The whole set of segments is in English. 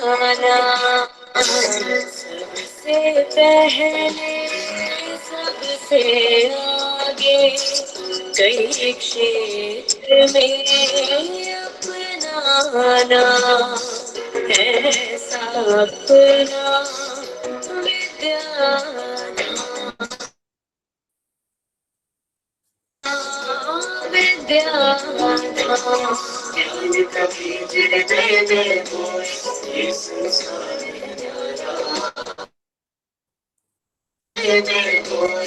सबसे पहले सबसे आगे कई क्षेत्र में अपनाना ऐसा अपना विद्याधाम विद्याधाम ज्ञान का बीज हृदय में बोए ये संसार में बोए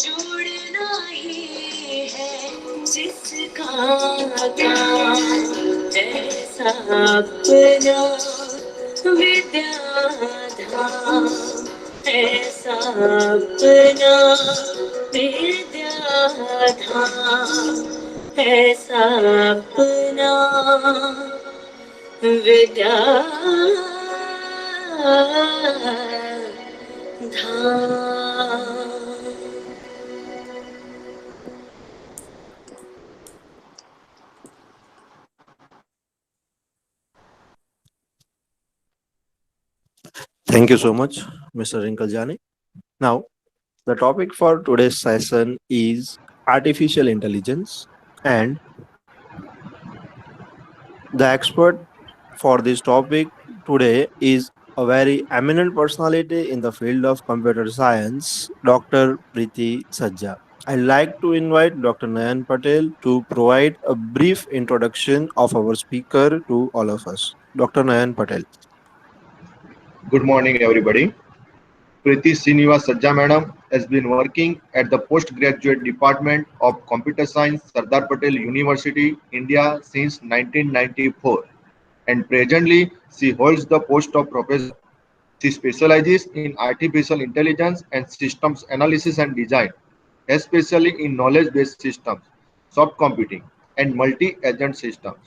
जुड़ना ही है जिसका काम ऐसा अपना विद्याधाम ऐसा अपना विद्याधाम ऐसा अपना Vidyadham. Thank you so much, Mr. Rinkaljani. Now, the topic for today's session is artificial intelligence, and the expert for this topic today is a very eminent personality in the field of computer science, Dr. Preeti Sajja. I'd like to invite Dr. Nayan Patel to provide a brief introduction of our speaker to all of us. Dr. Nayan Patel. Good morning, everybody. Preeti Srinivas Sajja Madam has been working at the Postgraduate Department of Computer Science, Sardar Patel University, India since 1994, and presently she holds the post of professor. She specializes in artificial intelligence and systems analysis and design, especially in knowledge-based systems, soft computing, and multi-agent systems.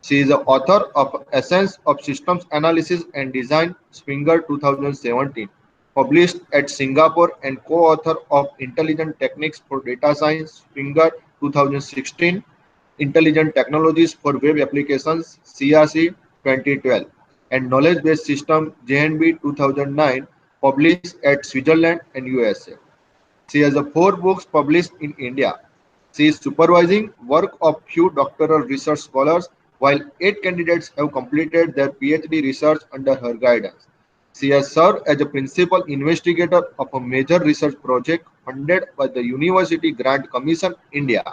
She is the author of Essence of Systems Analysis and Design, Springer 2017, published at Singapore, and co-author of Intelligent Techniques for Data Science, Springer 2016, Intelligent Technologies for Web Applications, CRC 2012, and Knowledge Based System, JNB 2009, published at Switzerland and USA. She has 4 books published in India. She is supervising work of few doctoral research scholars, while 8 candidates have completed their PhD research under her guidance. She has served as a principal investigator of a major research project funded by the University Grant Commission India.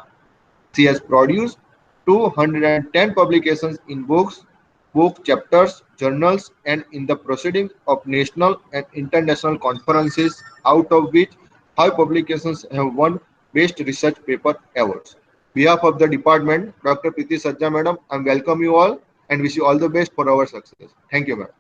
She has produced 210 publications in books, book chapters, journals, and in the proceedings of national and international conferences, out of which 5 publications have won Best Research Paper awards. Behalf of the department, Dr. Preeti Sajja Madam, I welcome you all and wish you all the best for our success. Thank you, madam.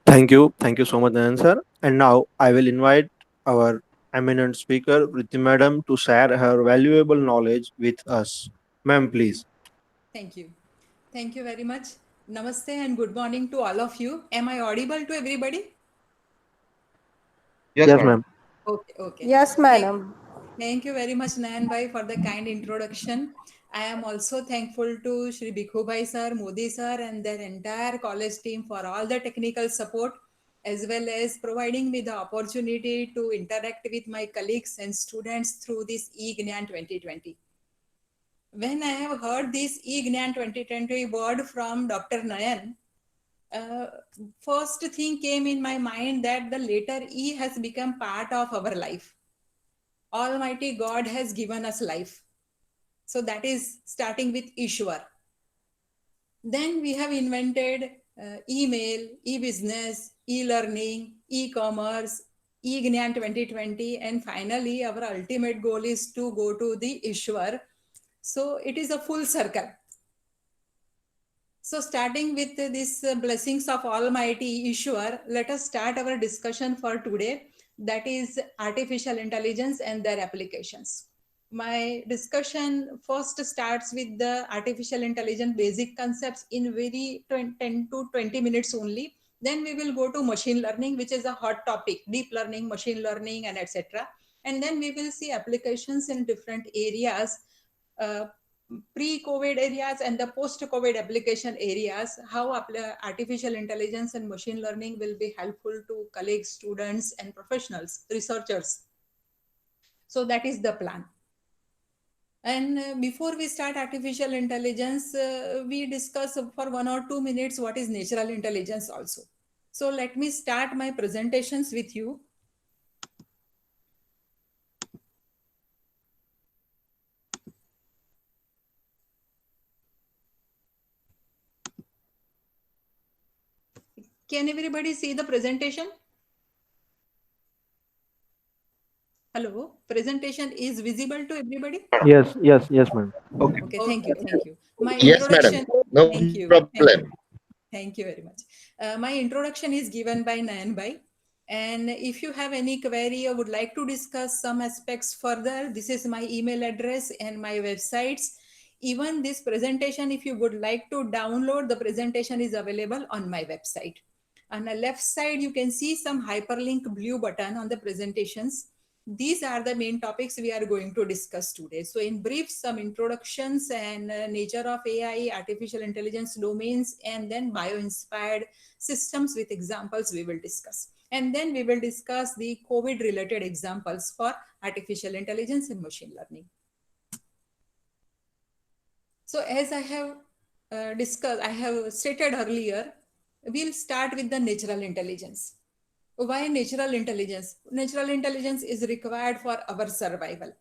Thank you. Thank you so much, Nayan sir. And now I will invite our eminent speaker, Priti Madam, to share her valuable knowledge with us. Ma'am, please. Thank you. Thank you very much. Namaste and good morning to all of you. Am I audible to everybody? Yes, Yes, madam. ma'am. Okay, okay. Yes, Thank, madam. thank you very much, Nayan Bhai, for the kind introduction. I am also thankful to Shri Bhikhu Bhai sir, Modi sir, and their entire college team for all the technical support, as well as providing me the opportunity to interact with my colleagues and students through this eGnan 2020. When I have heard this eGnan 2020 word from Dr. Nayan, uh, first thing came in my mind that the letter E has become part of our life. Almighty God has given us life. So that is starting with Ishwar. Then we have invented email, e-business, e-learning, e-commerce, e-Gnan 2020, and finally our ultimate goal is to go to the Ishwar. So it is a full circle. So starting with this blessings of Almighty Ishwar, let us start our discussion for today, that is artificial intelligence and their applications. My discussion first starts with the artificial intelligence basic concepts in very 10 to 20 minutes only. Then we will go to machine learning, which is a hot topic, deep learning, machine learning, and etc. And then we will see applications in different areas, uh, pre-COVID areas and the post-COVID application areas, how artificial intelligence and machine learning will be helpful to colleagues, students, and professionals, researchers. So that is the plan. And before we start artificial intelligence, we discuss for 1 or 2 minutes what is natural intelligence also. So let me start my presentations with you. Can everybody see the presentation? Hello, presentation is visible to everybody? Yes, yes, yes, ma'am. Okay. Okay, thank you, thank you. My Yes, madam. introduction, No thank you, problem. thank you very much. My introduction is given by Nayanbai. And if you have any query or would like to discuss some aspects further, this is my email address and my websites. Even this presentation, if you would like to download, the presentation is available on my website. On the left side, you can see some hyperlink blue button on the presentations. These are the main topics we are going to discuss today. So in brief, some introductions and nature of AI, artificial intelligence domains, and then bio-inspired systems with examples we will discuss. And then we will discuss the COVID related examples for artificial intelligence and machine learning. So as I have discussed, I have stated earlier, we'll start with the natural intelligence. Why natural intelligence? Natural intelligence is required for our survival.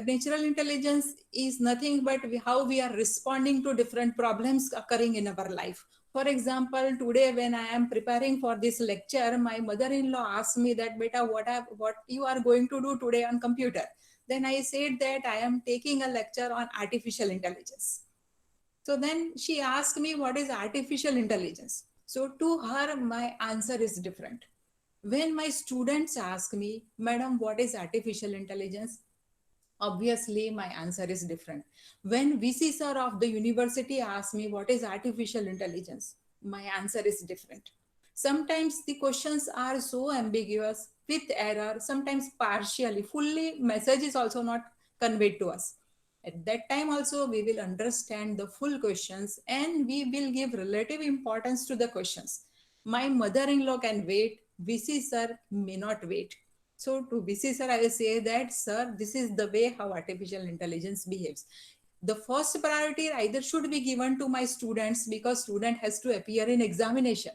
Natural intelligence is nothing but how we are responding to different problems occurring in our life. For example, today when I am preparing for this lecture, my mother-in-law asked me that, beta, what you are going to do today on computer? Then I said that I am taking a lecture on artificial intelligence. So then she asked me, what is artificial intelligence? So to her, my answer is different. When my students ask me, Madam, what is artificial intelligence? Obviously, my answer is different. When VC sir of the university asks me, what is artificial intelligence? My answer is different. Sometimes the questions are so ambiguous with error, sometimes partially, fully message is also not conveyed to us. At that time also, we will understand the full questions and we will give relative importance to the questions. My mother-in-law can wait, VC sir may not wait. So to VC sir, I will say that, sir, this is the way how artificial intelligence behaves. The first priority either should be given to my students because student has to appear in examination.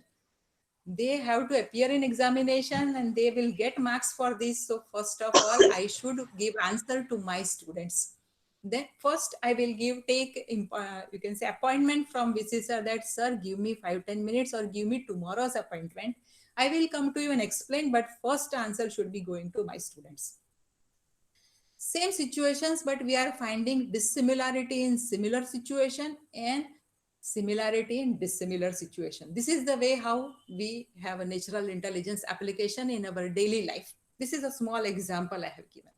They have to appear in examination and they will get marks for this. So first of all, I should give answer to my students. Then first I will take you can say appointment from VC sir that, sir, give me 5-10 minutes or give me tomorrow's appointment. I will come to you and explain, but first answer should be going to my students. Same situations, but we are finding dissimilarity in similar situation and similarity in dissimilar situation. This is the way how we have a natural intelligence application in our daily life. This is a small example I have given.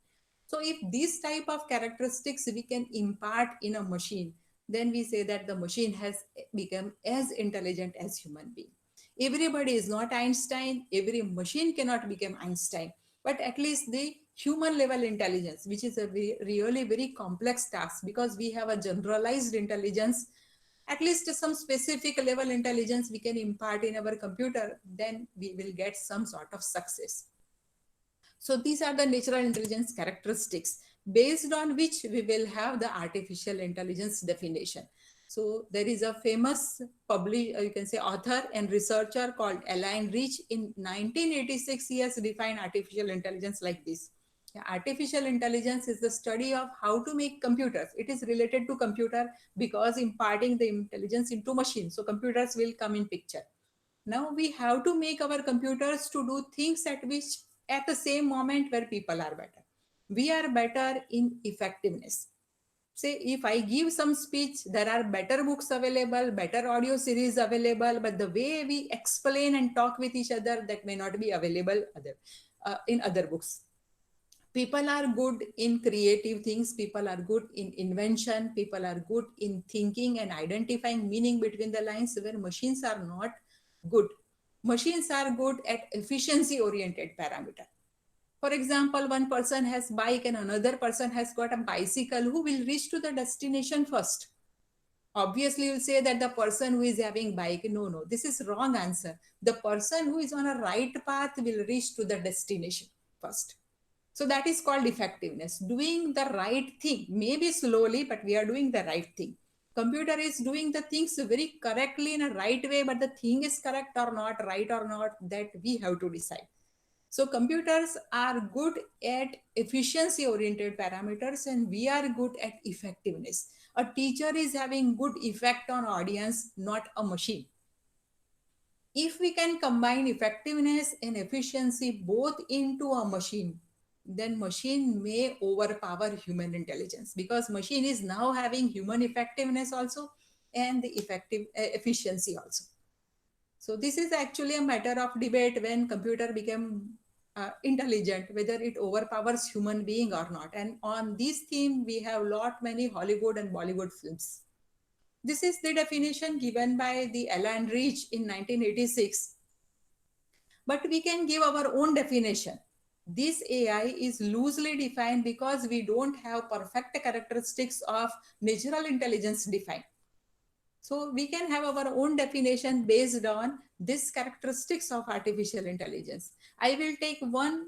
So if these type of characteristics we can impart in a machine, then we say that the machine has become as intelligent as human being. Everybody is not Einstein. Every machine cannot become Einstein, but at least the human level intelligence, which is a really very complex task because we have a generalized intelligence, at least some specific level intelligence we can impart in our computer, then we will get some sort of success. So these are the natural intelligence characteristics based on which we will have the artificial intelligence definition. So there is a famous you can say author and researcher called Alan Rich. In 1986, he has defined artificial intelligence like this. Artificial intelligence is the study of how to make computers. It is related to computer because imparting the intelligence into machines. So computers will come in picture. Now we have to make our computers to do things at the same moment where people are better. We are better in effectiveness. Say if I give some speech, there are better books available, better audio series available, but the way we explain and talk with each other, that may not be available in other books. People are good in creative things, people are good in invention, people are good in thinking and identifying meaning between the lines, where machines are not good. Machines are good at efficiency oriented parameter. For example, one person has bike and another person has got a bicycle. Who will reach to the destination first? Obviously you'll say that the person who is having bike. No, this is wrong answer. The person who is on a right path will reach to the destination first. So that is called effectiveness, doing the right thing, maybe slowly, but we are doing the right thing. Computer is doing the things very correctly in a right way, but the thing is correct or not, right or not, that we have to decide. So computers are good at efficiency oriented parameters and we are good at effectiveness. A teacher is having good effect on audience, not a machine. If we can combine effectiveness and efficiency both into a machine, then machine may overpower human intelligence, because machine is now having human effectiveness also and the effective efficiency also. So this is actually a matter of debate when computer became intelligent, whether it overpowers human being or not. And on this theme, we have lot many Hollywood and Bollywood films. This is the definition given by the Alan Rich in 1986. But we can give our own definition. This AI is loosely defined because we don't have perfect characteristics of natural intelligence defined. So we can have our own definition based on these characteristics of artificial intelligence. I will take one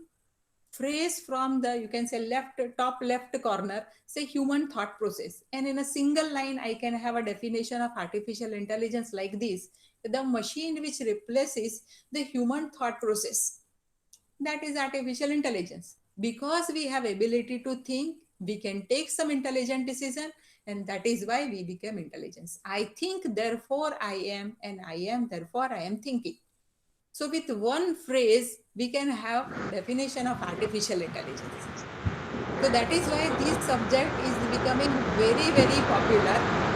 phrase from the, you can say, top left corner, say human thought process. And in a single line, I can have a definition of artificial intelligence like this: the machine which replaces the human thought process. That is artificial intelligence. Because we have ability to think, we can take some intelligent decision, and that is why we become intelligence. I think, therefore I am, and I am, therefore I am thinking. So with one phrase, we can have definition of artificial intelligence. So that is why this subject is becoming very, very popular.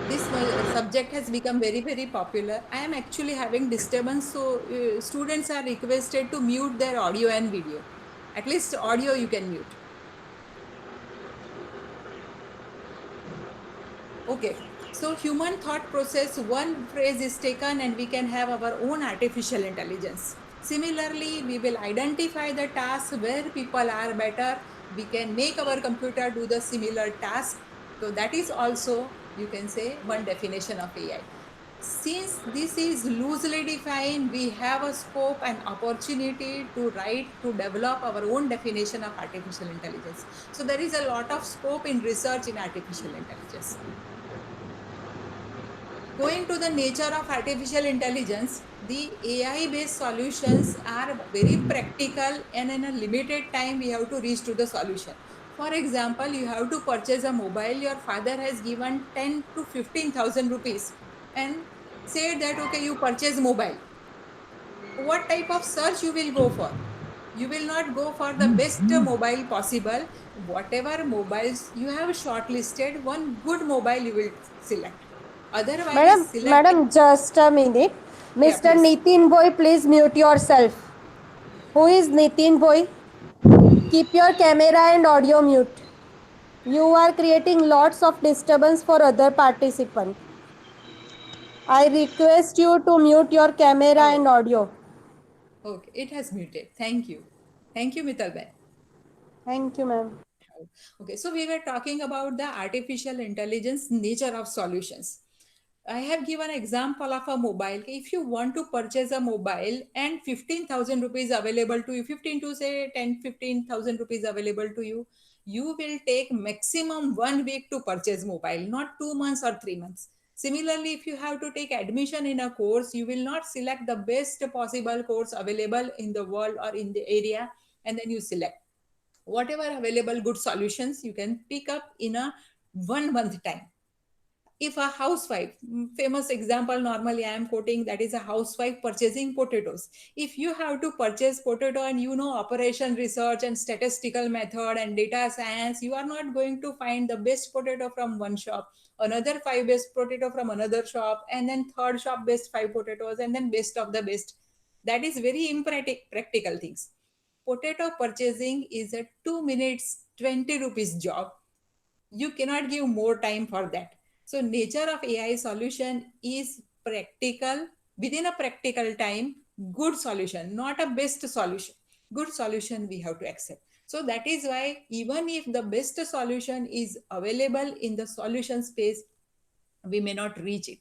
This subject has become very, very popular. I am actually having disturbance, so students are requested to mute their audio and video. At least audio you can mute. Okay, so human thought process, one phrase is taken and we can have our own artificial intelligence. Similarly, we will identify the tasks where people are better. We can make our computer do the similar task. So that is also, you can say, one definition of AI. Since this is loosely defined, we have a scope and opportunity to develop our own definition of artificial intelligence. So there is a lot of scope in research in artificial intelligence. Going to the nature of artificial intelligence, the AI-based solutions are very practical, and in a limited time, we have to reach to the solution. For example, you have to purchase a mobile. Your father has given 10 to 15,000 rupees and said that, okay, you purchase mobile. What type of search you will go for? You will not go for the best mobile possible. Whatever mobiles you have shortlisted, one good mobile you will select. Otherwise, Madam, just a minute. Yeah, Mr. please. Nitin Boy, please mute yourself. Who is Nitin Boy? Keep your camera and audio mute. You are creating lots of disturbance for other participants. I request you to mute your camera and audio. Okay, it has muted. Thank you. Thank you, Mital Bhai. Thank you, ma'am. Okay, so we were talking about the artificial intelligence nature of solutions. I have given an example of a mobile. If you want to purchase a mobile and 15,000 rupees available to you, 15 to say 10, 15,000 rupees available to you, you will take maximum 1 week to purchase mobile, not 2 months or 3 months. Similarly, if you have to take admission in a course, you will not select the best possible course available in the world or in the area, and then you select whatever available good solutions you can pick up in a 1 month time. if a housewife, famous example normally I am quoting, that is a housewife purchasing potatoes. If you have to purchase potato and you know operation research and statistical method and data science, you are not going to find the best potato from one shop, another five best potato from another shop, and then third shop best five potatoes, and then best of the best. That is very impractical things. Potato purchasing is a 2 minutes 20 rupees job. You cannot give more time for that. So nature of AI solution is practical, within a practical time, good solution, not a best solution. Good solution we have to accept. So that is why even if the best solution is available in the solution space, we may not reach it.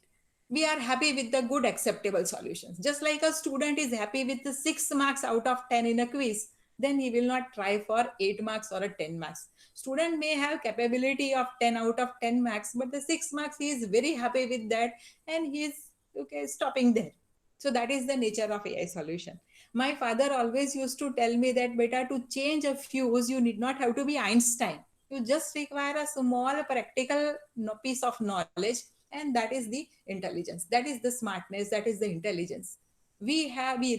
We are happy with the good acceptable solutions. Just like a student is happy with the 6 marks out of 10 in a quiz, then he will not try for 8 marks or a 10 marks. Student may have capability of 10 out of 10 marks, but the 6 marks he is very happy with that, and he is okay stopping there. So that is the nature of AI solution. My father always used to tell me that, beta, to change a fuse you need not have to be Einstein. You just require a small practical piece of knowledge, and that is the intelligence, that is the smartness, that is the intelligence. We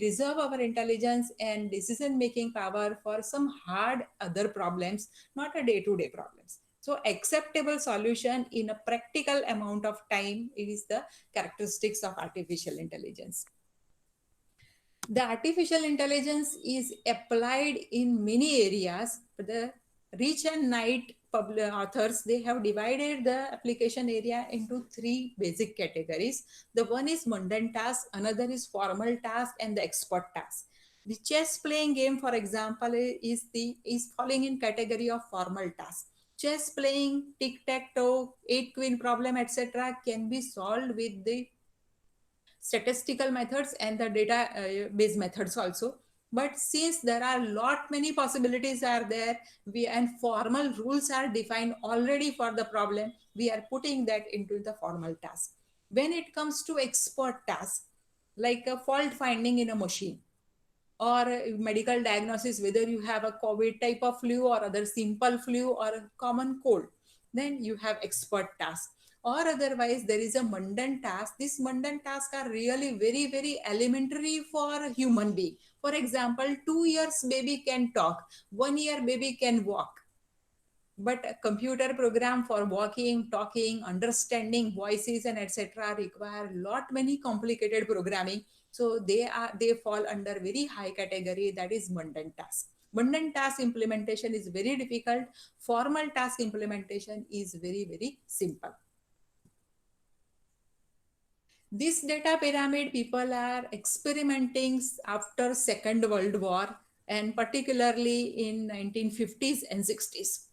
reserve our intelligence and decision making power for some hard other problems, not a day to day problems. So acceptable solution in a practical amount of time is the characteristics of artificial intelligence. The artificial intelligence is applied in many areas. The Rich and Knight authors, they have divided the application area into three basic categories. The one is mundane task, another is formal task, and the expert task. The chess playing game, for example, is falling in category of formal task. Chess playing, tic tac toe, eight queen problem, etc., can be solved with the statistical methods and the data based methods also. But since there are lot many possibilities are there, we and formal rules are defined already for the problem, we are putting that into the formal task. When it comes to expert task, like a fault finding in a machine, or medical diagnosis, whether you have a COVID type of flu or other simple flu or a common cold, then you have expert task. Or otherwise there is a mundane task. These mundane tasks are really very very elementary for a human being. For example, 2 years baby can talk, 1 year baby can walk, but a computer program for walking, talking, understanding voices and etc. require lot many complicated programming. So they fall under very high category, that is mundane task. Mundane task implementation is very difficult, formal task implementation is very very simple. This data pyramid people are experimenting after Second World War, and particularly in 1950s and 60s.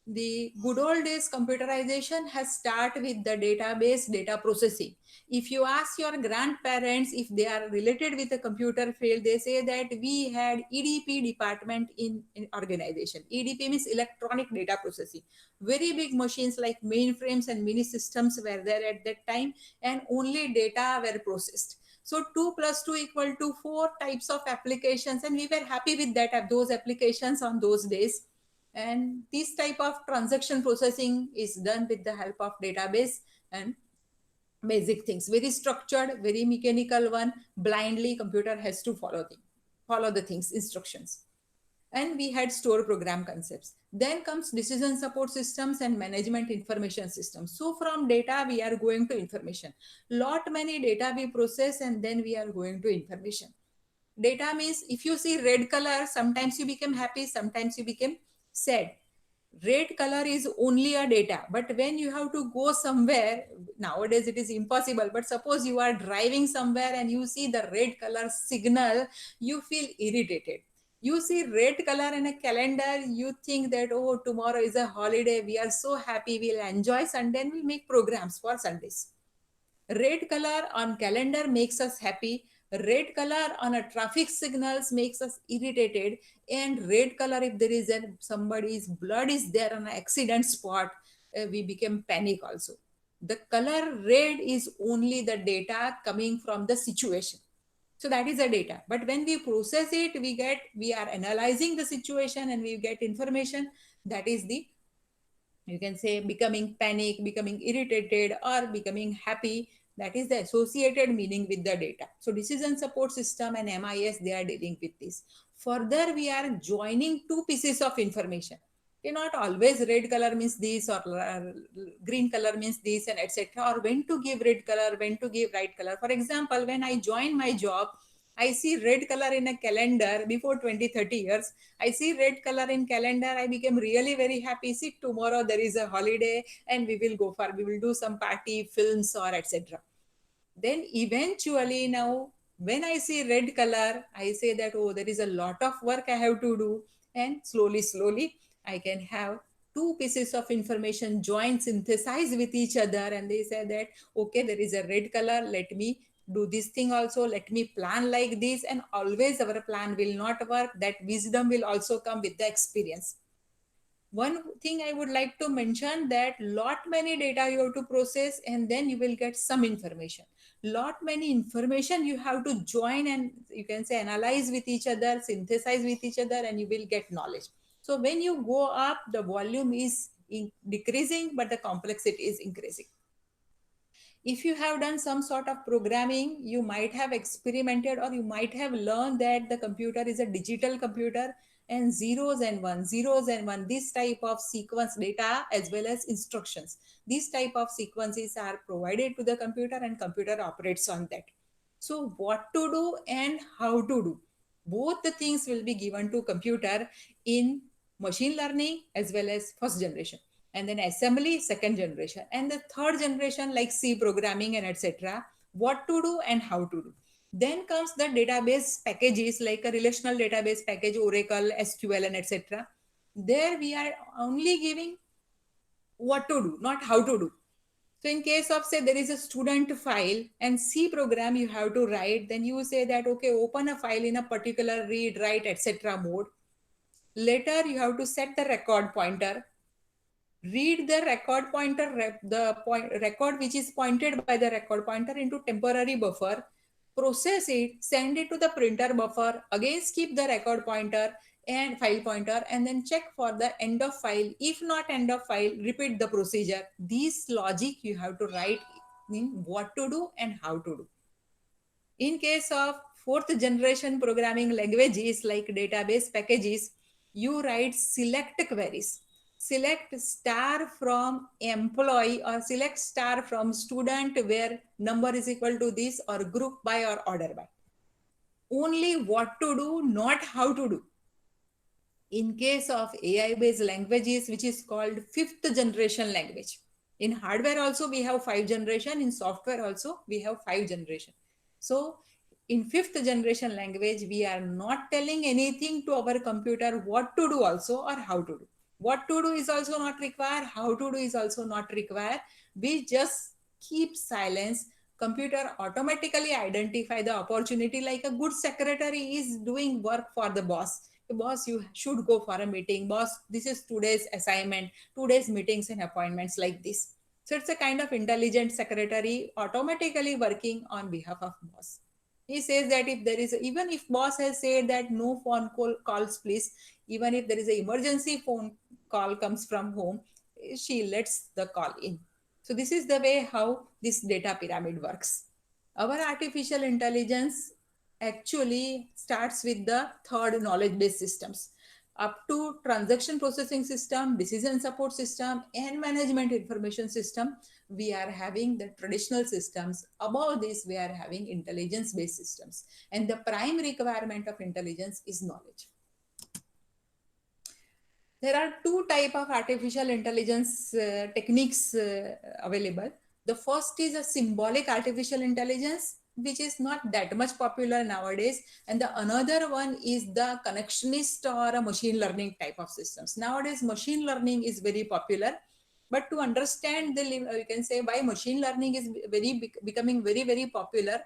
The good old days computerization has started with the database data processing. If you ask your grandparents if they are related with the computer field, they say that we had EDP department in organization. EDP means electronic data processing. Very big machines like mainframes and mini systems were there at that time, and only data were processed. So 2 plus 2 equal to 4 types of applications, and we were happy with that, those applications on those days. And this type of transaction processing is done with the help of database and basic things, very structured, very mechanical one. Blindly computer has to follow the things, instructions. And we had store program concepts. Then comes decision support systems and management information systems. So from data we are going to information. Lot many data we process, and then we are going to information. Data means if you see red color, sometimes you become happy, sometimes you become sad. Red color is only a data, but when you have to go somewhere, nowadays it is impossible, but suppose you are driving somewhere and you see the red color signal, you feel irritated. You see red color in a calendar, you think that, oh, tomorrow is a holiday, we are so happy, we'll enjoy Sunday and we'll make programs for Sundays. Red color on calendar makes us happy, red color on a traffic signals makes us irritated, and red color if there is somebody's blood is there on an accident spot, we become panic also. The color red is only the data coming from the situation. So that is the data, but when we process it, we are analyzing the situation and we get information. That is the you can say becoming panic, becoming irritated, or becoming happy. That is the associated meaning with the data. So decision support system and MIS, they are dealing with this. Further, we are joining two pieces of information. Not always red color means this, or green color means this, and etc., or when to give red color, when to give right color. For example, when I join my job, I see red color in a calendar before 20-30 years. I see red color in calendar. I became really very happy. See, tomorrow there is a holiday and we will do some party, films, or etc. Then eventually now, when I see red color, I say that, oh, there is a lot of work I have to do. And slowly, I can have two pieces of information join, synthesize with each other. And they say that, okay, there is a red color. Let me do this thing also. Let me plan like this. And always our plan will not work. That wisdom will also come with the experience. One thing I would like to mention, that lot many data you have to process, and then you will get some information. Lot many information you have to join, and you can say analyze with each other, synthesize with each other, and you will get knowledge. So when you go up, the volume is decreasing, but the complexity is increasing. If you have done some sort of programming, you might have experimented, or you might have learned that the computer is a digital computer, and zeros and one, this type of sequence data as well as instructions, these type of sequences are provided to the computer, and computer operates on that. So what to do and how to do, both the things will be given to computer in machine learning as well as first generation, and then assembly second generation, and the third generation like C programming and etc., what to do and how to do. Then comes the database packages like a relational database package, Oracle, SQL, and etc. There we are only giving what to do, not how to do. So in case of, say, there is a student file and C program you have to write, then you say that, okay, open a file in a particular read, write, etc. mode. Later you have to set the record pointer, read the record pointer, record which is pointed by the record pointer into temporary buffer, process it, send it to the printer buffer, again keep the record pointer and file pointer, and then check for the end of file. If not end of file, repeat the procedure. This logic you have to write in what to do and how to do. In case of fourth generation programming languages like database packages, you write select queries. Select star from employee, or select star from student where number is equal to this, or group by or order by. Only what to do, not how to do. In case of AI based languages, which is called fifth generation language. In hardware also we have 5 generation, in software also we have 5 generation. So in fifth generation language, we are not telling anything to our computer what to do also or how to do. What to do is also not required, how to do is also not required. We just keep silence. Computer automatically identify the opportunity, like a good secretary is doing work for the boss. Boss, you should go for a meeting. Boss, this is today's assignment, today's meetings and appointments, like this. So it's a kind of intelligent secretary automatically working on behalf of boss. He says that if there is, even if boss has said that no phone calls please, even if there is an emergency phone call comes from home, she lets the call in. So this is the way how this data pyramid works. Our artificial intelligence actually starts with the third knowledge based systems, up to transaction processing system, decision support system, and management information system. We are having the traditional systems. Above this, we are having intelligence based systems, and the prime requirement of intelligence is knowledge. There are two type of artificial intelligence techniques available. The first is a symbolic artificial intelligence, which is not that much popular nowadays, and the another one is the connectionist or a machine learning type of systems. Nowadays machine learning is very popular, but to understand the, you can say, why machine learning is becoming very popular,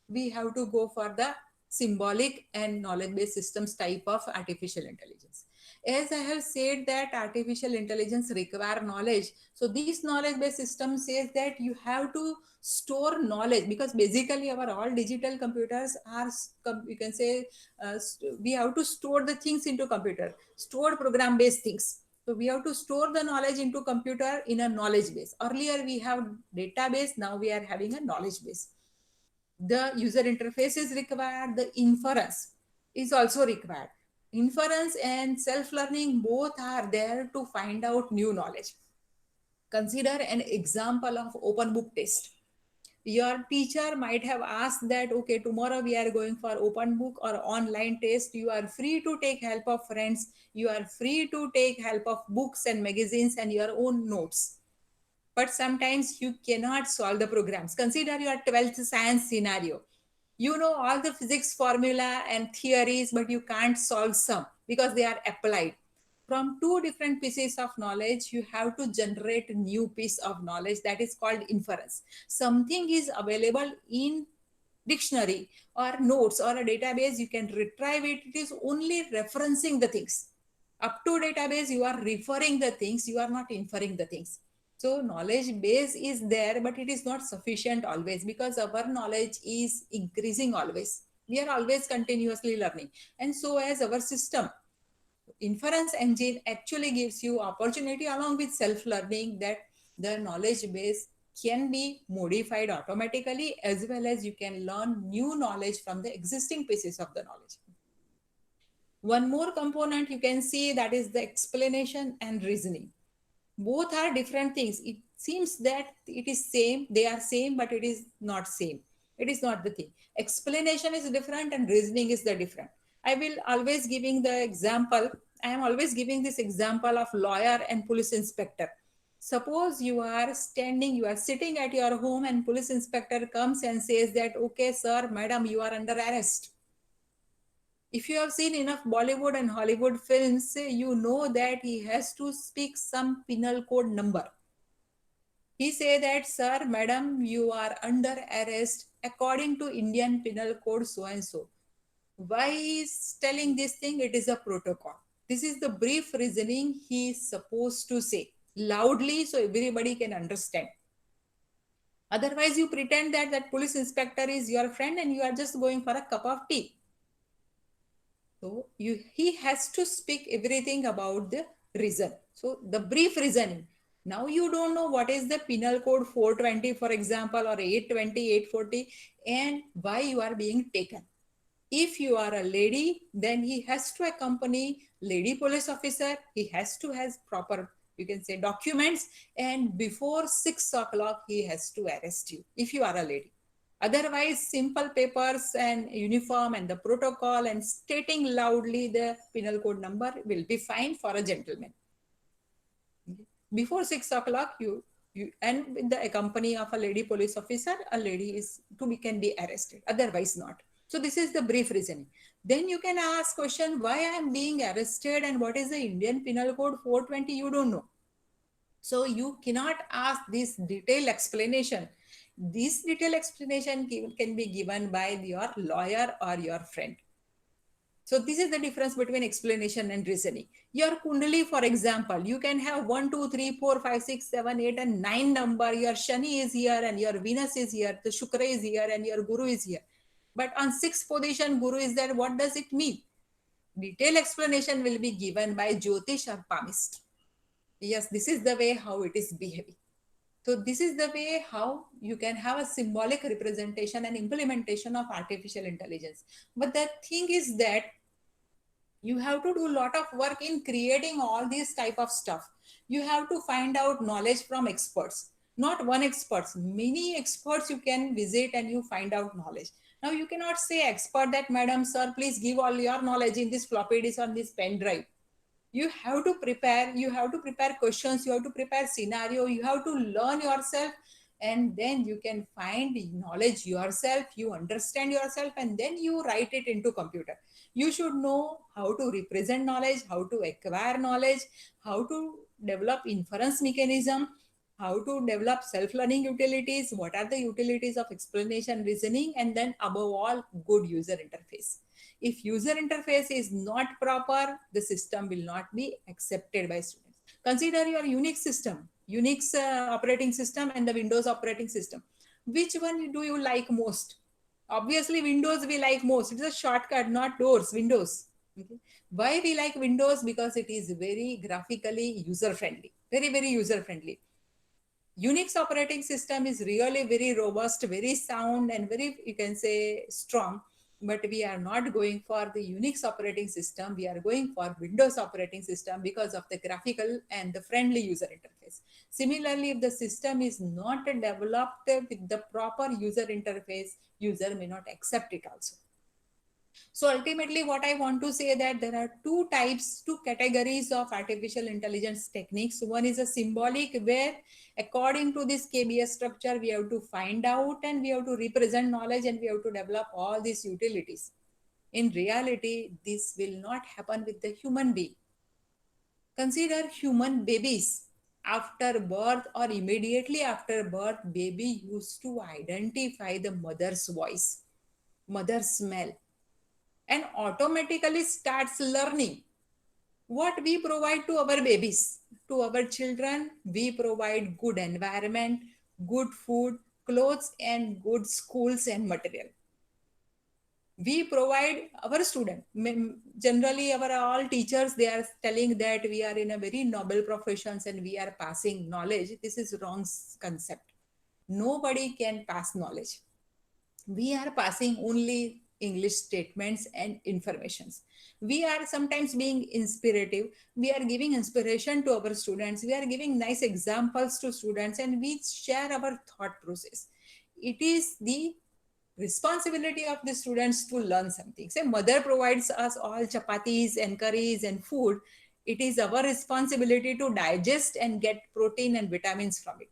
we have to go for the symbolic and knowledge based systems type of artificial intelligence. As I have said that artificial intelligence require knowledge. So this knowledge based system says that you have to store knowledge, because basically our all digital computers are, you can say, we have to store the things into computer, store program based things. So we have to store the knowledge into computer in a knowledge base. Earlier we have database, now we are having a knowledge base. The user interface is required, the inference is also required. Inference and self-learning both are there to find out new knowledge. Consider an example of open book test. Your teacher might have asked that, okay, tomorrow we are going for open book or online test. You are free to take help of friends. You are free to take help of books and magazines and your own notes. But sometimes you cannot solve the programs. Consider your 12th science scenario. You know all the physics formula and theories, but you can't solve some because they are applied. From two different pieces of knowledge, you have to generate a new piece of knowledge that is called inference. Something is available in dictionary or notes or a database, you can retrieve it. It is only referencing the things. Up to database, you are referring the things, you are not inferring the things. So knowledge base is there, but it is not sufficient always because our knowledge is increasing always. We are always continuously learning. And so as our system, inference engine actually gives you opportunity along with self-learning that the knowledge base can be modified automatically, as well as you can learn new knowledge from the existing pieces of the knowledge. One more component you can see, that is the explanation and reasoning. Both are different things. It seems that it is same, they are same, but it is not same. It is not the thing. Explanation is different and reasoning is the different. I will always giving the example. I am always giving this example of lawyer and police inspector. Suppose you are standing, you are sitting at your home and police inspector comes and says that, okay, sir, madam, you are under arrest. If you have seen enough Bollywood and Hollywood films, you know that he has to speak some penal code number. He say that, sir, madam, you are under arrest according to Indian Penal Code so and so. Why he is telling this thing? It is a protocol. This is the brief reasoning he is supposed to say loudly so everybody can understand. Otherwise, you pretend that that police inspector is your friend and you are just going for a cup of tea. So he has to speak everything about the reason. So the brief reasoning. Now you don't know what is the penal code 420, for example, or 820, 840, and why you are being taken. If you are a lady, then he has to accompany lady police officer. He has to have proper, you can say, documents, and before 6 o'clock, he has to arrest you if you are a lady. Otherwise, simple papers and uniform and the protocol and stating loudly the penal code number will be fine for a gentleman. Before 6 o'clock, you and with the accompany of a lady police officer, a lady is can be arrested. Otherwise, not. So this is the brief reasoning. Then you can ask question, why I am being arrested and what is the Indian Penal Code 420? You don't know. So you cannot ask this detailed explanation. This detailed explanation can be given by your lawyer or your friend. So this is the difference between explanation and reasoning. Your Kundali, for example, you can have 1, 2, 3, 4, 5, 6, 7, 8, and 9 number. Your Shani is here and your Venus is here. The Shukra is here and your Guru is here. But on 6th position, Guru is there. What does it mean? Detailed explanation will be given by Jyotish or palmist. Yes, this is the way how it is behaving. So this is the way how you can have a symbolic representation and implementation of artificial intelligence. But the thing is that you have to do a lot of work in creating all these type of stuff. You have to find out knowledge from experts, not one experts, many experts you can visit and you find out knowledge. Now you cannot say expert that, madam, sir, please give all your knowledge in this floppy disk on this pen drive. You have to prepare questions, you have to prepare scenario, you have to learn yourself, and then you can find knowledge yourself, you understand yourself, and then you write it into computer. You should know how to represent knowledge, how to acquire knowledge, how to develop inference mechanism, how to develop self-learning utilities, what are the utilities of explanation, reasoning, and then above all, good user interface. If user interface is not proper, the system will not be accepted by students. Consider your Unix system, Unix operating system and the Windows operating system. Which one do you like most? Obviously, Windows we like most. It is a shortcut, not doors, Windows. Okay. Why we like Windows? Because it is very graphically user friendly, very, very user friendly. Unix operating system is really very robust, very sound, and very, you can say, strong. But we are not going for the Unix operating system. We are going for Windows operating system because of the graphical and the friendly user interface. Similarly, if the system is not developed with the proper user interface, user may not accept it also. So ultimately, what I want to say that there are two types, two categories of artificial intelligence techniques. One is a symbolic, where according to this KBS structure, we have to find out and we have to represent knowledge and we have to develop all these utilities. In reality, this will not happen with the human being. Consider human babies. After birth or immediately after birth, baby used to identify the mother's voice, mother's smell, and automatically starts learning. What we provide to our babies, to our children, we provide good environment, good food, clothes, and good schools and material. We provide our student. Generally, our all teachers, they are telling that we are in a very noble professions and we are passing knowledge. This is wrong concept. Nobody can pass knowledge. We are passing only English statements and informations. We are sometimes being inspirative. We are giving inspiration to our students. We are giving nice examples to students and we share our thought process. It is the responsibility of the students to learn something. Say mother provides us all chapatis and curries and food. It is our responsibility to digest and get protein and vitamins from it.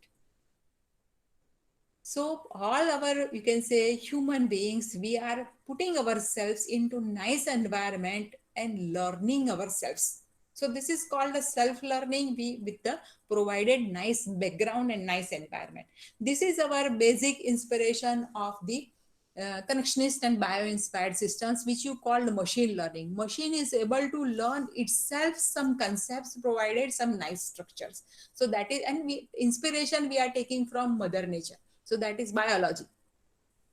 So all our, you can say, human beings, we are putting ourselves into nice environment and learning ourselves. So this is called a self-learning, we with the provided nice background and nice environment. This is our basic inspiration of the connectionist and bio-inspired systems, which you called machine learning. Machine is able to learn itself some concepts, provided some nice structures. So that is, and we inspiration we are taking from Mother Nature. So that is biology.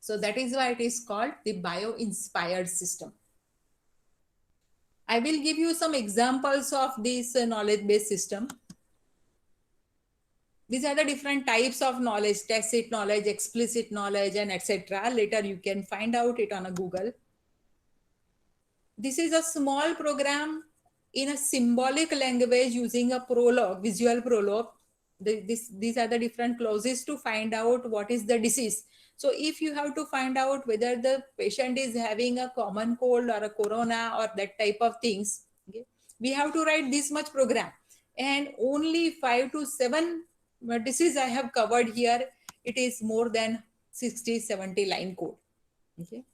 So that is why it is called the bio-inspired system. I will give you some examples of this knowledge-based system. These are the different types of knowledge: tacit knowledge, explicit knowledge, and etc. Later you can find out it on a Google. This is a small program in a symbolic language using a prologue, visual prologue. These are the different clauses to find out what is the disease. So if you have to find out whether the patient is having a common cold or a corona or that type of things, okay, we have to write this much program. And only 5 to 7 disease I have covered here. It is more than 60-70 line code. Okay.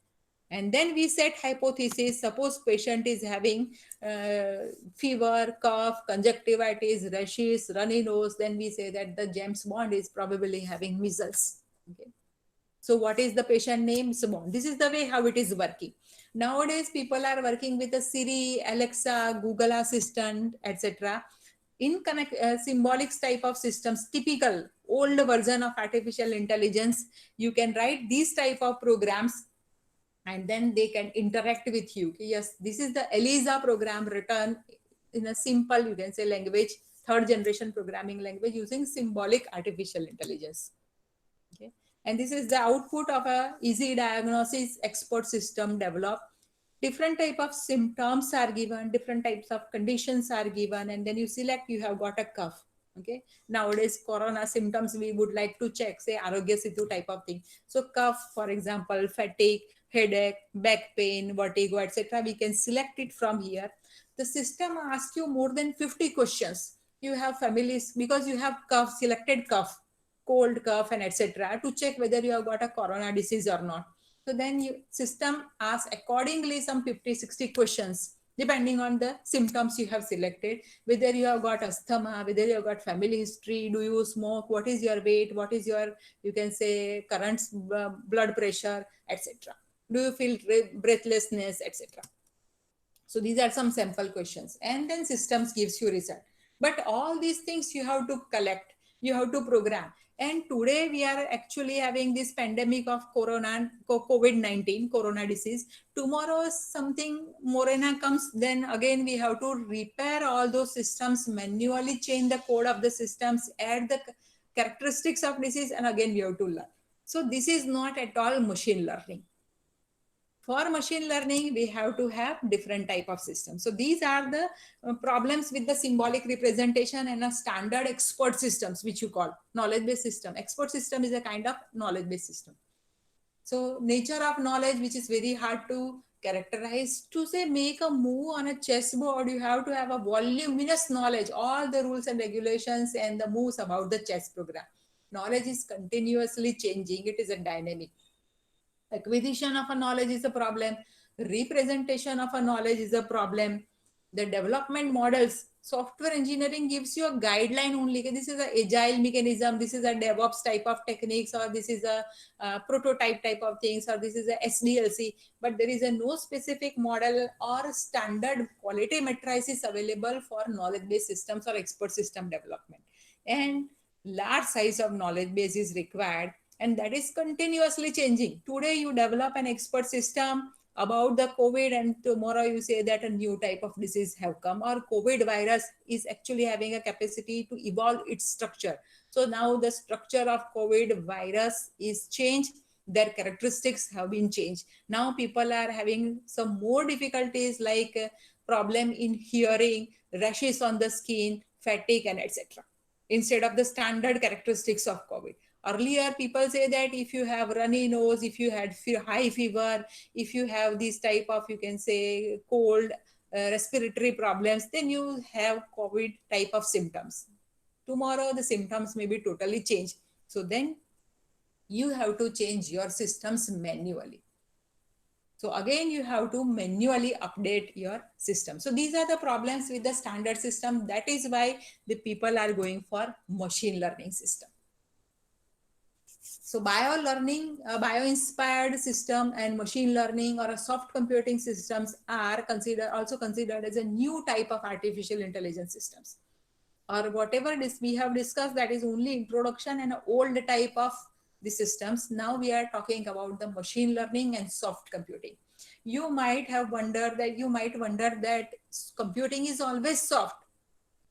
And then we set hypothesis. Suppose patient is having fever, cough, conjunctivitis, rashes, runny nose. Then we say that the James Bond is probably having measles. Okay. So what is the patient name? Bond. This is the way how it is working. Nowadays, people are working with a Siri, Alexa, Google Assistant, etc. In symbolic type of systems, typical old version of artificial intelligence, you can write these type of programs and then they can interact with you. Yes, this is the ELIZA program written in a simple, you can say, language, third generation programming language using symbolic artificial intelligence. Okay. And this is the output of a easy diagnosis expert system developed. Different type of symptoms are given, different types of conditions are given, and then you select, you have got a cough. Okay. Nowadays, corona symptoms we would like to check, say Arogya Setu type of thing. So cough, for example, fatigue, headache, back pain, vertigo, etc. We can select it from here. The system asks you more than 50 questions. You have families because you have cough, selected cough, cold, cough, and etc. to check whether you have got a corona disease or not. So then you system asks accordingly some 50-60 questions depending on the symptoms you have selected, whether you have got asthma, whether you have got family history, do you smoke, what is your weight, what is your, you can say, current blood pressure, etc. Do you feel breathlessness, etc. So these are some sample questions, and then systems gives you result. But all these things you have to collect, you have to program. And today we are actually having this pandemic of COVID-19, corona disease. Tomorrow something morena comes, then again we have to repair all those systems, manually change the code of the systems, add the characteristics of disease, and again we have to learn. So this is not at all machine learning. For machine learning, we have to have different type of systems. So these are the problems with the symbolic representation and a standard expert systems, which you call knowledge based system. Expert system is a kind of knowledge based system. So nature of knowledge, which is very hard to characterize. To say make a move on a chessboard, you have to have a voluminous knowledge, all the rules and regulations and the moves about the chess program. Knowledge is continuously changing. It is a dynamic. Acquisition of a knowledge is a problem. Representation of a knowledge is a problem. The development models, software engineering gives you a guideline only. This is an agile mechanism, this is a DevOps type of techniques, or this is a prototype type of things, or this is a SDLC. But there is a no specific model or standard quality matrices available for knowledge-based systems or expert system development. And large size of knowledge base is required, and that is continuously changing. Today you develop an expert system about the COVID, and tomorrow you say that a new type of disease have come, or COVID virus is actually having a capacity to evolve its structure. So now the structure of COVID virus is changed, their characteristics have been changed. Now people are having some more difficulties, like problem in hearing, rashes on the skin, fatigue, and etc., instead of the standard characteristics of COVID. Earlier, people say that if you have runny nose, if you had high fever, if you have this type of, you can say, cold, respiratory problems, then you have COVID type of symptoms. Tomorrow, the symptoms may be totally changed. So then you have to change your systems manually. So again, you have to manually update your system. So these are the problems with the standard system. That is why the people are going for machine learning system. So bio-learning, bio-inspired system and machine learning or a soft computing systems are also considered as a new type of artificial intelligence systems. Or whatever this we have discussed, that is only introduction and old type of the systems. Now we are talking about the machine learning and soft computing. You might wonder that computing is always soft.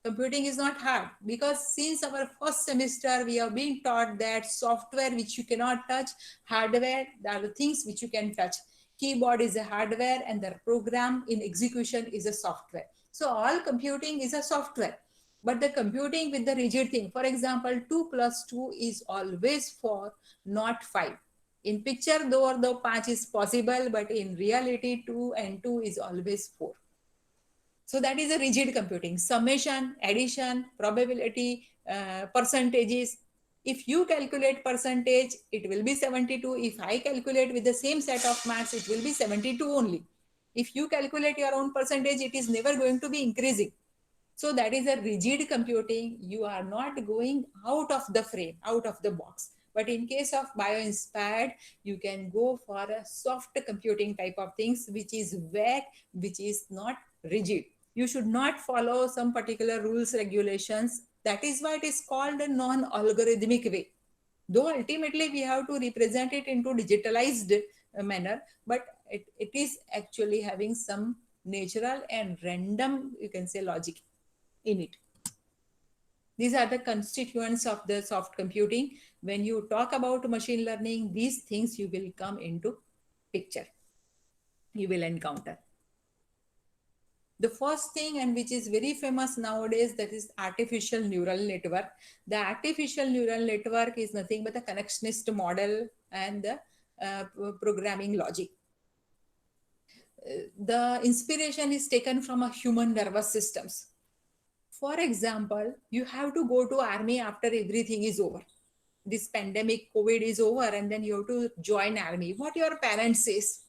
Computing is not hard, because since our first semester we are being taught that software which you cannot touch, hardware are the things which you can touch. Keyboard is a hardware and the program in execution is a software. So all computing is a software, but the computing with the rigid thing. For example, 2 plus 2 is always 4, not 5. In picture, though 5 is possible, but in reality 2 and 2 is always 4. So that is a rigid computing. Summation, addition, probability, percentages. If you calculate percentage, it will be 72. If I calculate with the same set of maths, it will be 72 only. If you calculate your own percentage, it is never going to be increasing. So that is a rigid computing. You are not going out of the frame, out of the box. But in case of bio-inspired, you can go for a soft computing type of things, which is vague, which is not rigid. You should not follow some particular rules, regulations. That is why it is called a non-algorithmic way. Though ultimately we have to represent it into digitalized manner, but it is actually having some natural and random, you can say, logic in it. These are the constituents of the soft computing. When you talk about machine learning, these things you will come into picture. You will encounter. The first thing, and which is very famous nowadays, that is artificial neural network. The artificial neural network is nothing but a connectionist model and the programming logic. The inspiration is taken from a human nervous systems. For example, you have to go to army after everything is over. This pandemic, COVID is over, and then you have to join army. What your parents says?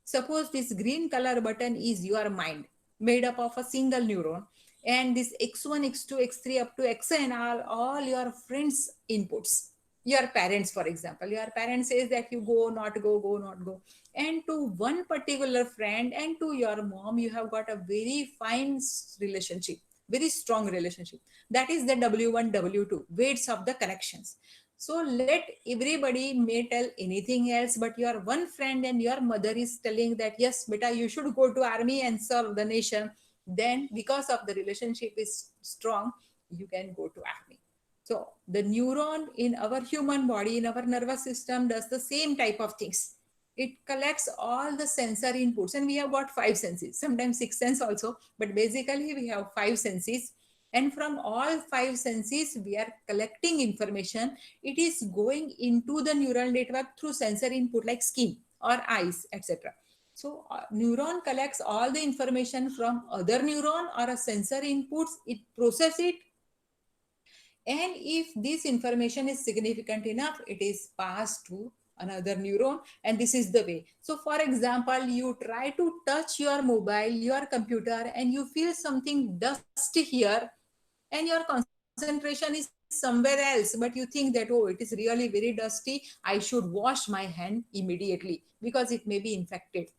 Suppose this green color button is your mind, made up of a single neuron, and this X1, X2, X3 up to Xn are all your friends' inputs. Your parents, for example, your parents says that you go, not go, go, not go. And to one particular friend and to your mom, you have got a very fine relationship. very strong relationship. That is the W1, W2, weights of the connections. So let everybody may tell anything else, but your one friend and your mother is telling that, yes, beta, you should go to army and serve the nation. Then because of the relationship is strong, you can go to army. So the neuron in our human body, in our nervous system, does the same type of things. It collects all the sensory inputs, and we have got five senses, sometimes six sense also, but basically we have five senses. And from all five senses, we are collecting information. It is going into the neural network through sensory input like skin or eyes, etc. So neuron collects all the information from other neuron or a sensory inputs. It processes it, and if this information is significant enough, it is passed to another neuron, and this is the way. So for example, you try to touch your mobile, your computer, and you feel something dust here, and your concentration is somewhere else, but you think that, oh, it is really very dusty, I should wash my hand immediately because it may be infected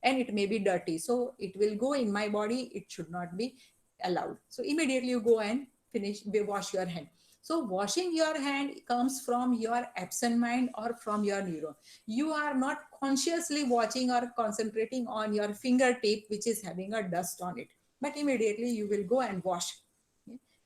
and it may be dirty, so it will go in my body, it should not be allowed. So immediately you go and wash your hand. So washing your hand comes from your absent mind or from your neuron. You are not consciously watching or concentrating on your fingertip which is having a dust on it, but immediately you will go and wash.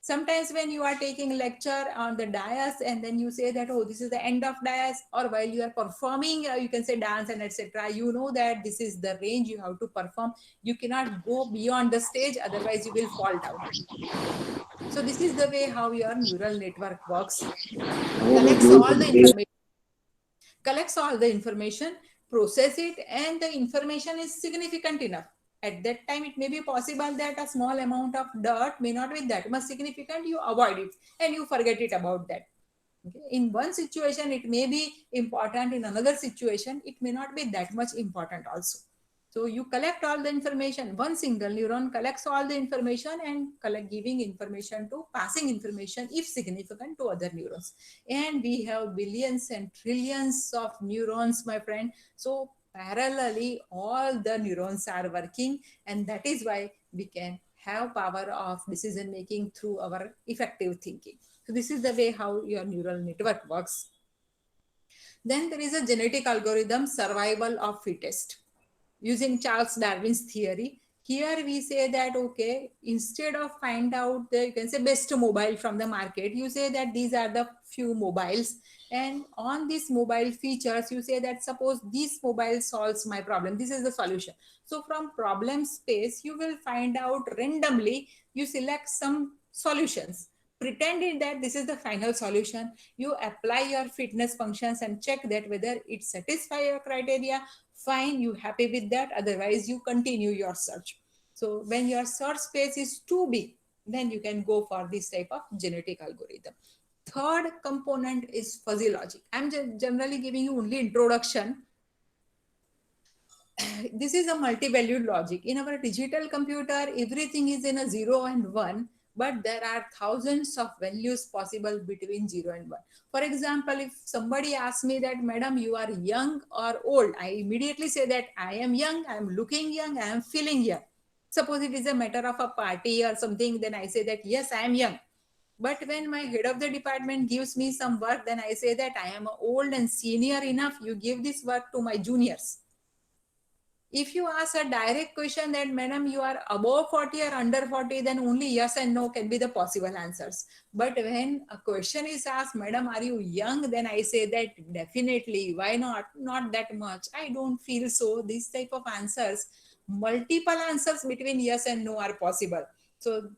Sometimes when you are taking lecture on the dais and then you say that, oh, this is the end of dais, or while you are performing, you can say dance and etc., you know that this is the range you have to perform. You cannot go beyond the stage, otherwise you will fall down. So this is the way how your neural network works. Collects all the information, process it, and the information is significant enough. At that time, it may be possible that a small amount of dirt may not be that much significant. You avoid it and you forget it about that. Okay. In one situation, it may be important. In another situation, it may not be that much important also. So you collect all the information. One single neuron collects all the information and giving information to, passing information if significant, to other neurons. And we have billions and trillions of neurons, my friend. So parallelly, all the neurons are working, and that is why we can have power of decision making through our effective thinking. So this is the way how your neural network works. Then there is a genetic algorithm, survival of fittest, using Charles Darwin's theory. Here we say that, okay, instead of find out the, you can say, best mobile from the market, you say that these are the few mobiles, and on these mobile features, you say that suppose this mobile solves my problem, this is the solution. So from problem space, you will find out randomly, you select some solutions, pretending that this is the final solution. You apply your fitness functions and check that whether it satisfies your criteria. Fine, you happy with that, otherwise you continue your search. So when your search space is too big, then you can go for this type of genetic algorithm. Third component is fuzzy logic. I'm generally giving you only introduction. This is a multi-valued logic. In our digital computer, everything is in a 0 and 1, but there are thousands of values possible between 0 and 1. For example, if somebody asks me that, madam, you are young or old, I immediately say that I am young, I am looking young, I am feeling young. Suppose it is a matter of a party or something, then I say that, yes, I am young. But when my head of the department gives me some work, then I say that I am old and senior enough, you give this work to my juniors. If you ask a direct question that, madam, you are above 40 or under 40, then only yes and no can be the possible answers. But when a question is asked, madam, are you young? Then I say that definitely, why not? Not that much. I don't feel so. This type of answers, multiple answers between yes and no are possible. So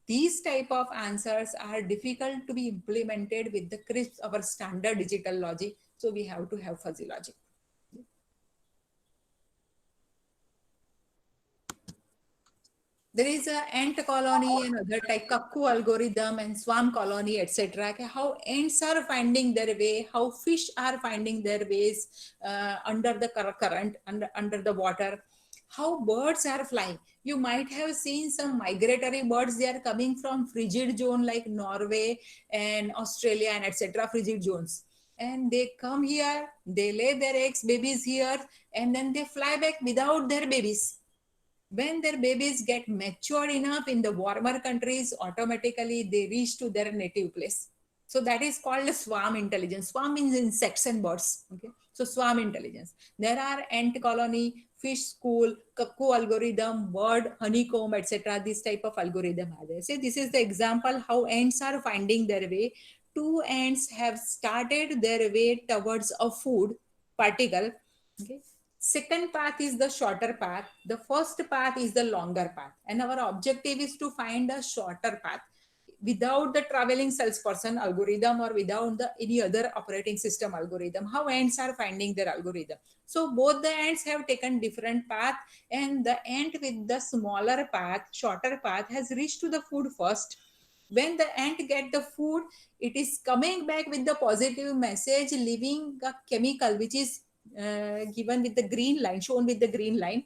these type of answers are difficult to be implemented with the crisp our standard digital logic. So we have to have fuzzy logic. There is a ant colony and other type cuckoo algorithm and swarm colony, etc. How ants are finding their way, how fish are finding their ways under the current, under the water, how birds are flying. You might have seen some migratory birds. They are coming from frigid zone like Norway and Australia and etc. Frigid zones. And they come here, they lay their eggs, babies here, and then they fly back without their babies. When their babies get matured enough in the warmer countries, automatically they reach to their native place. So that is called swarm intelligence. Swarm means insects and birds. Okay. So swarm intelligence. There are ant colony, fish school, cuckoo algorithm, bird, honeycomb, etc. This type of algorithm are there. So this is the example how ants are finding their way. Two ants have started their way towards a food particle. Okay. Second path is the shorter path. The first path is the longer path. And our objective is to find a shorter path without the traveling salesperson algorithm or without the any other operating system algorithm. How ants are finding their algorithm. So both the ants have taken different path, and the ant with the smaller path, shorter path, has reached to the food first. When the ant get the food, it is coming back with the positive message, leaving a chemical which is given with the green line, shown with the green line.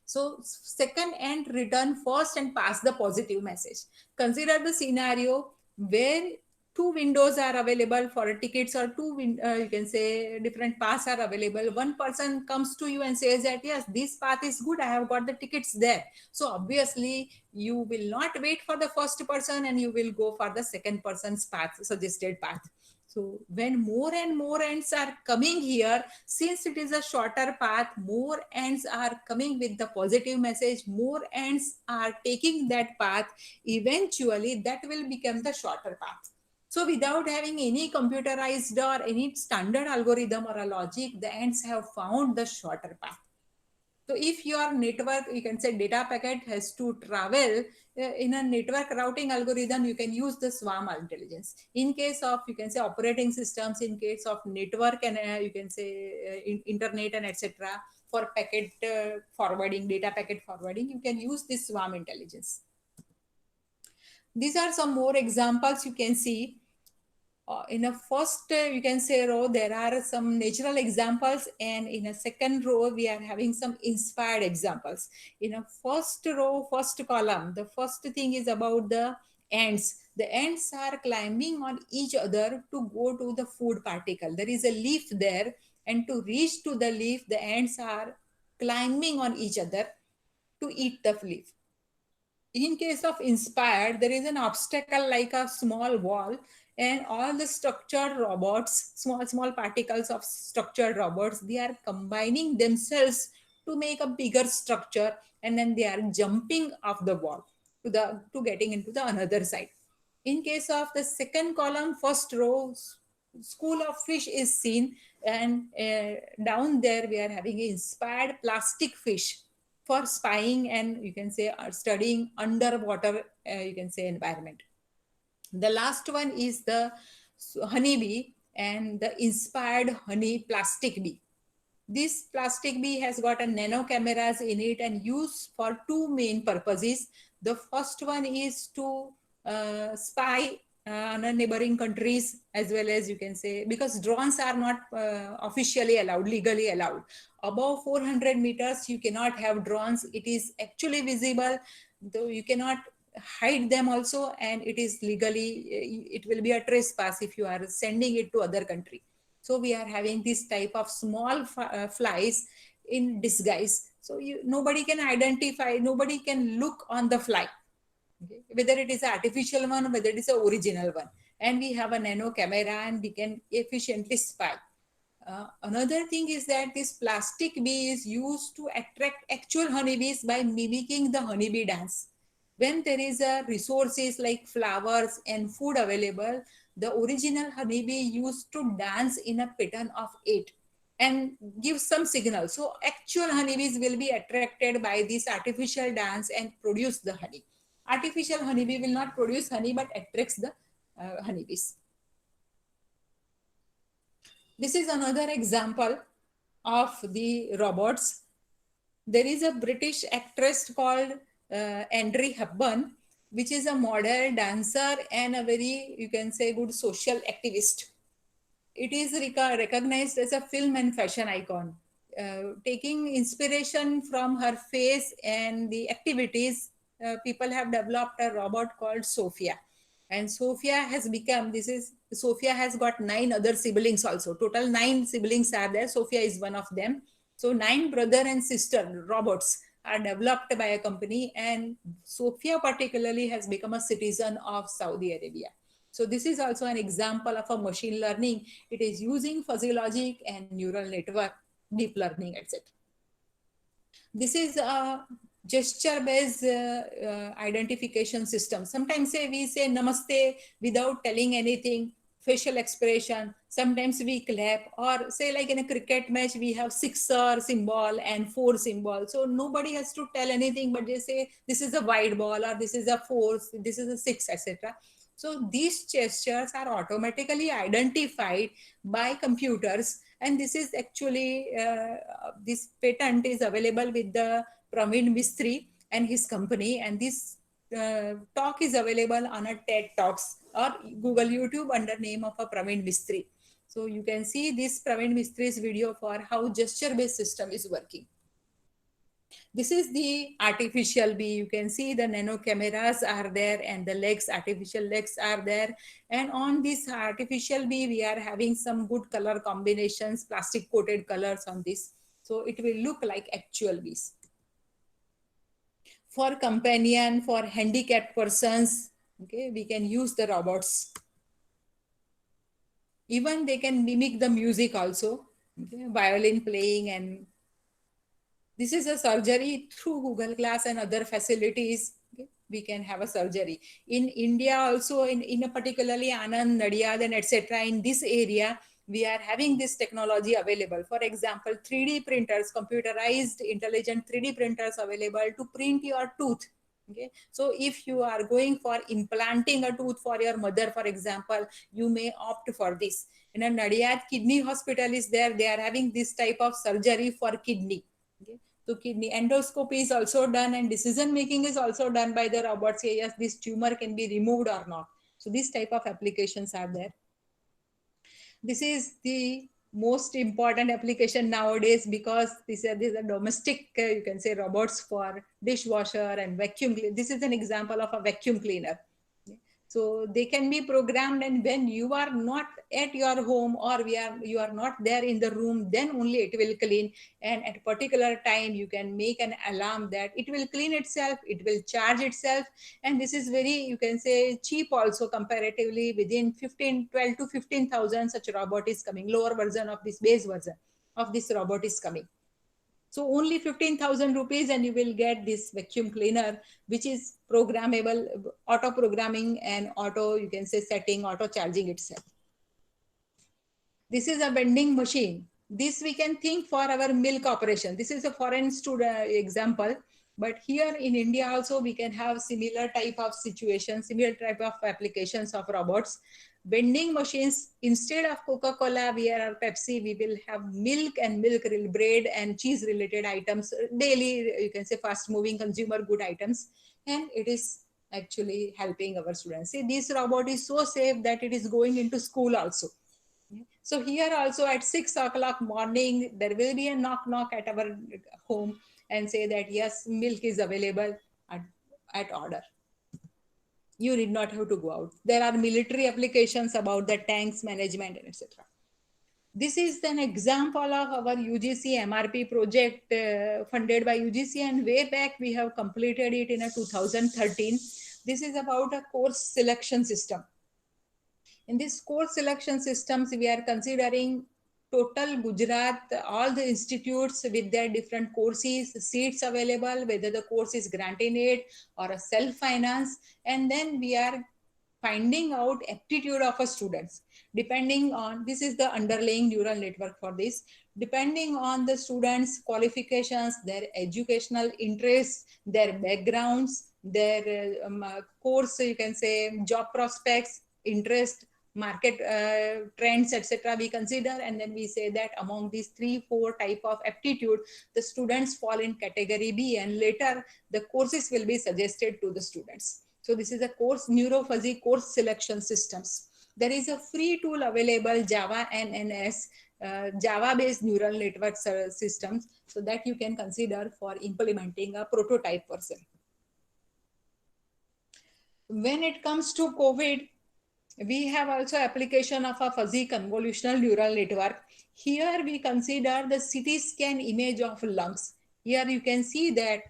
So second ant return first and pass the positive message. Consider the scenario where two windows are available for tickets, or you can say different paths are available. One person comes to you and says that yes, this path is good, I have got the tickets there. So obviously you will not wait for the first person and you will go for the second person's path, suggested path. So when more and more ants are coming here, since it is a shorter path, more ants are coming with the positive message, more ants are taking that path, eventually that will become the shorter path. So without having any computerized or any standard algorithm or a logic, the ants have found the shorter path. So if your network, you can say data packet has to travel in a network routing algorithm, you can use the swarm intelligence. In case of, you can say operating systems, in case of network and you can say internet and etc. for packet forwarding, data packet forwarding, you can use this swarm intelligence. These are some more examples you can see. In a first you can say row there are some natural examples, and in a second row we are having some inspired examples. In a first row, first column, the first thing is about the ants. The ants are climbing on each other to go to the food particle. There is a leaf there, and to reach to the leaf the ants are climbing on each other to eat the leaf. In case of inspired, there is an obstacle like a small wall, and all the structured robots, small particles of structured robots, they are combining themselves to make a bigger structure, and then they are jumping off the wall to getting into the another side. In case of the second column, first row, school of fish is seen, and down there we are having inspired plastic fish for spying and you can say studying underwater you can say environment. The last one is the honeybee and the inspired honey plastic bee. This plastic bee has got a nano cameras in it and used for two main purposes. The first one is to spy on neighboring countries, as well as you can say, because drones are not officially allowed, legally allowed. Above 400 meters, you cannot have drones. It is actually visible, though you cannot hide them also, and it is legally, it will be a trespass if you are sending it to other country. So we are having this type of small flies in disguise. So nobody can identify, nobody can look on the fly, okay? Whether it is an artificial one, whether it is an original one. And we have a nano camera and we can efficiently spy. Another thing is that this plastic bee is used to attract actual honeybees by mimicking the honeybee dance. When there is a resources like flowers and food available, the original honeybee used to dance in a pattern of 8 and give some signal. So actual honeybees will be attracted by this artificial dance and produce the honey. Artificial honeybee will not produce honey but attracts the honeybees. This is another example of the robots. There is a British actress called Audrey Hepburn, which is a model, dancer, and a very, you can say, good social activist. It is recognized as a film and fashion icon. Taking inspiration from her face and the activities, people have developed a robot called Sophia. And Sophia has become, Sophia has got 9 other siblings also. Total 9 siblings are there. Sophia is one of them. So 9 brother and sister robots are developed by a company, and Sophia particularly has become a citizen of Saudi Arabia. So this is also an example of a machine learning. It is using fuzzy logic and neural network, deep learning, etc. This is a gesture based identification system. Sometimes we say namaste without telling anything, facial expression. Sometimes we clap, or say like in a cricket match we have sixer symbol and four symbol, so nobody has to tell anything, but they say this is a wide ball, or this is a four, this is a six, etc. So these gestures are automatically identified by computers, and this is actually this patent is available with the Praveen Mistry and his company, and this talk is available on a TED Talks or Google YouTube under name of a Praveen Mistry. So you can see this Praveen Mistry's video for how gesture-based system is working. This is the artificial bee. You can see the nano cameras are there, and the legs, artificial legs are there. And on this artificial bee, we are having some good color combinations, plastic coated colors on this. So it will look like actual bees. For companion, for handicapped persons, okay, we can use the robots. Even they can mimic the music also, okay, violin playing. And this is a surgery through Google Glass and other facilities. Okay, we can have a surgery. In India also, in a particularly Anand, Nadiad, and etc. in this area, we are having this technology available. For example, 3D printers, computerized intelligent 3D printers available to print your tooth. Okay, so if you are going for implanting a tooth for your mother, for example, you may opt for this. In a Nadiad Kidney Hospital is there, they are having this type of surgery for kidney. Okay. So kidney endoscopy is also done, and decision making is also done by the robots. Yes, this tumor can be removed or not. So this type of applications are there. This is the most important application nowadays, because these are domestic, you can say, robots for dishwasher and vacuum cleaner. This is an example of a vacuum cleaner. So they can be programmed, and when you are not at your home, or you are not there in the room, then only it will clean. And at a particular time, you can make an alarm that it will clean itself, it will charge itself. And this is very, you can say, cheap also comparatively. Within 12 to 15,000 such robot is coming. Lower version of this base version of this robot is coming. So only 15,000 rupees and you will get this vacuum cleaner, which is programmable, auto programming and auto, you can say, setting, auto charging itself. This is a vending machine. This we can think for our milk operation. This is a foreign student example, but here in India also we can have similar type of situation, similar type of applications of robots. Vending machines, instead of Coca-Cola, or Pepsi, we will have milk and bread and cheese related items, daily, you can say, fast moving consumer good items. And it is actually helping our students. See, this robot is so safe that it is going into school also. So here also at 6 o'clock morning, there will be a knock at our home and say that yes, milk is available at order. You need not have to go out. There are military applications about the tanks management, etc. This is an example of our UGC MRP project funded by UGC, and way back we have completed it in 2013. This is about a course selection system. In this course selection systems, we are considering total Gujarat, all the institutes with their different courses, seats available, whether the course is grant-in-aid or a self-finance, and then we are finding out aptitude of a students. Depending on, this is the underlying neural network for this, depending on the students' qualifications, their educational interests, their backgrounds, their course, you can say, job prospects, interest, market trends, etc. we consider, and then we say that among these 3-4 type of aptitude, the students fall in category B, and later the courses will be suggested to the students. So this is a course, neurofuzzy course selection systems. There is a free tool available, Java NNS, Java-based neural network systems, so that you can consider for implementing a prototype version. When it comes to COVID, we have also application of a fuzzy convolutional neural network. Here we consider the CT scan image of lungs. Here you can see that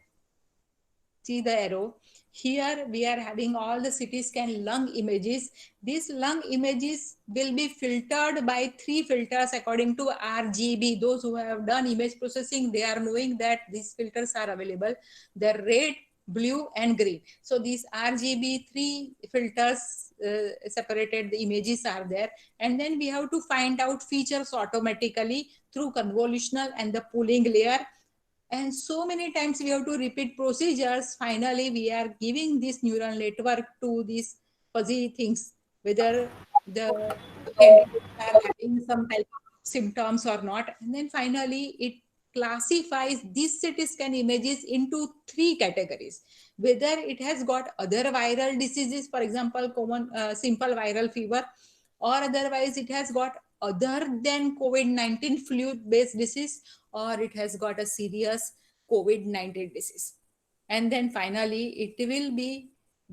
see the arrow. Here we are having all the CT scan lung images. These lung images will be filtered by 3 filters according to RGB. Those who have done image processing, they are knowing that these filters are available. The red, blue and green. So these RGB 3 filters separated the images are there, and then we have to find out features automatically through convolutional and the pooling layer. And so many times we have to repeat procedures. Finally we are giving this neural network to these fuzzy things, whether the candidates are having some type of symptoms or not. And then finally it classifies these CT scan images into 3 categories: whether it has got other viral diseases, for example common simple viral fever, or otherwise it has got other than COVID-19 flu based disease, or it has got a serious COVID-19 disease. And then finally it will be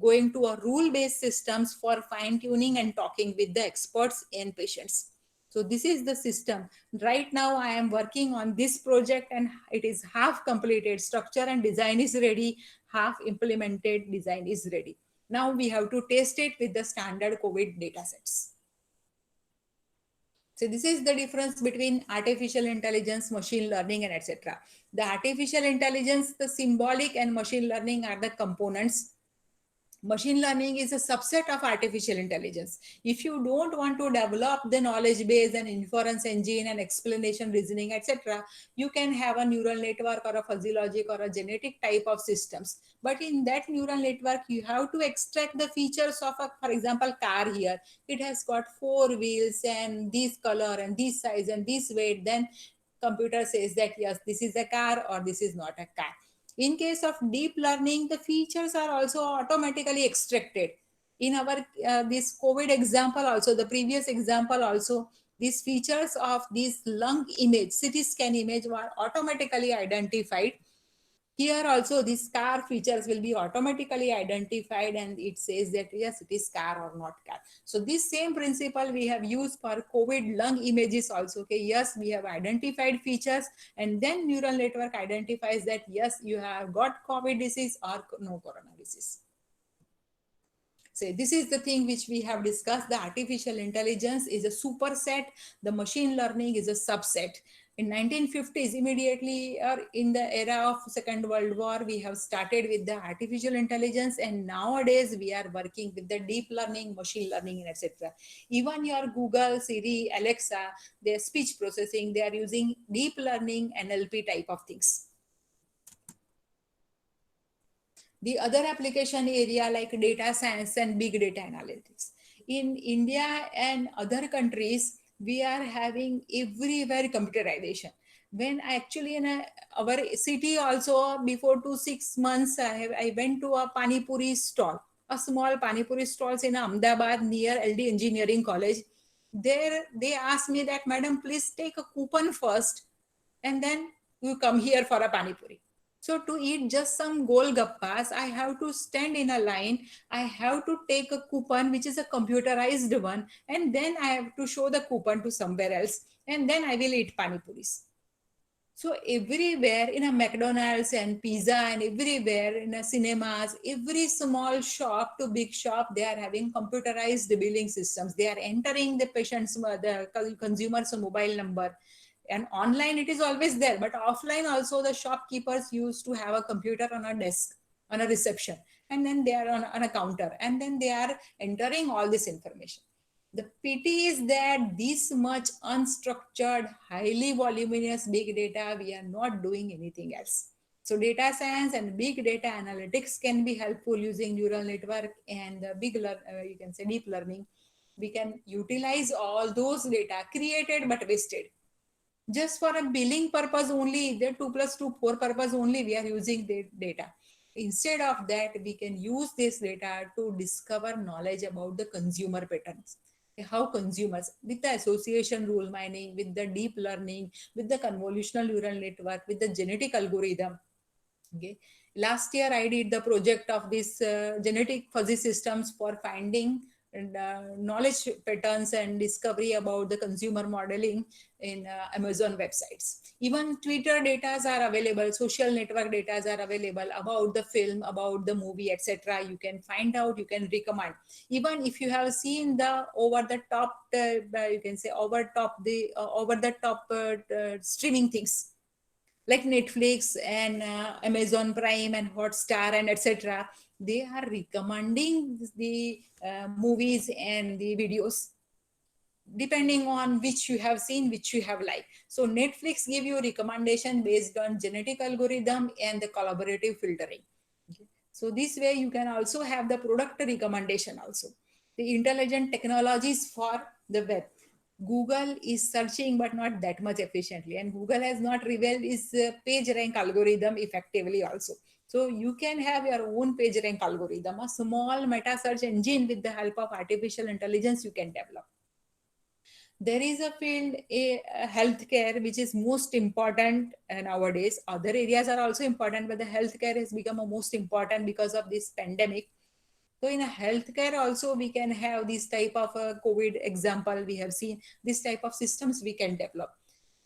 going to a rule based systems for fine tuning and talking with the experts and patients. So this is the system. Right now I am working on this project and it is half completed. Structure and design is ready, half implemented design is ready. Now we have to test it with the standard COVID data sets. So this is the difference between artificial intelligence, machine learning, and etc. The artificial intelligence, the symbolic and machine learning are the components. Machine learning is a subset of artificial intelligence. If you don't want to develop the knowledge base and inference engine and explanation reasoning, etc., you can have a neural network or a fuzzy logic or a genetic type of systems. But in that neural network, you have to extract the features of a, for example, car here. It has got 4 wheels and this color and this size and this weight. Then computer says that yes, this is a car or this is not a car. In case of deep learning, the features are also automatically extracted. In our this COVID example also, the previous example also, these features of this lung image, CT scan image were automatically identified. Here also these car features will be automatically identified and it says that yes, it is car or not car. So this same principle we have used for COVID lung images also. Okay, yes, we have identified features and then neural network identifies that yes, you have got COVID disease or no corona disease. So this is the thing which we have discussed. The artificial intelligence is a superset. The machine learning is a subset. In 1950s, immediately or in the era of Second World War, we have started with the artificial intelligence, and nowadays we are working with the deep learning, machine learning, and etc. Even your Google, Siri, Alexa, their speech processing, they are using deep learning, NLP type of things. The other application area like data science and big data analytics. In India and other countries, we are having everywhere computerization. When actually in our city also, before 2-6 months, I went to a Pani Puri stall, a small Pani Puri stalls in Ahmedabad near LD Engineering College. There they asked me that, madam, please take a coupon first and then you come here for a Pani Puri. So to eat just some golgappas, I have to stand in a line. I have to take a coupon, which is a computerized one, and then I have to show the coupon to somewhere else, and then I will eat pani puris. So everywhere in a McDonald's and pizza and everywhere in a cinemas, every small shop to big shop, they are having computerized billing systems. They are entering the patient's, the consumer's mobile number. And online it is always there, but offline also the shopkeepers used to have a computer on a desk, on a reception, and then they are on a counter, and then they are entering all this information. The pity is that this much unstructured, highly voluminous big data, we are not doing anything else. So data science and big data analytics can be helpful using neural network and you can say deep learning. We can utilize all those data created but wasted just for a billing purpose only. The 2 + 2 4 purpose only we are using the data. Instead of that, we can use this data to discover knowledge about the consumer patterns, how consumers, with the association rule mining, with the deep learning, with the convolutional neural network, with the genetic algorithm. Okay, last year I did the project of this genetic fuzzy systems for finding knowledge patterns and discovery about the consumer modeling in Amazon websites. Even Twitter data are available, social network data are available about the film, about the movie, etc. You can find out, you can recommend. Even if you have seen the over the top, you can say over the top streaming things like Netflix and Amazon Prime and Hotstar and etc. They are recommending the movies and the videos depending on which you have seen, which you have liked. So Netflix give you recommendation based on genetic algorithm and the collaborative filtering. Okay. So this way you can also have the product recommendation also. The intelligent technologies for the web. Google is searching but not that much efficiently, and Google has not revealed its page rank algorithm effectively also. So you can have your own page rank algorithm, a small meta search engine with the help of artificial intelligence you can develop. There is a field, a healthcare, which is most important nowadays. Other areas are also important, but the healthcare has become a most important because of this pandemic. So in a healthcare also we can have this type of a COVID example. We have seen this type of systems we can develop.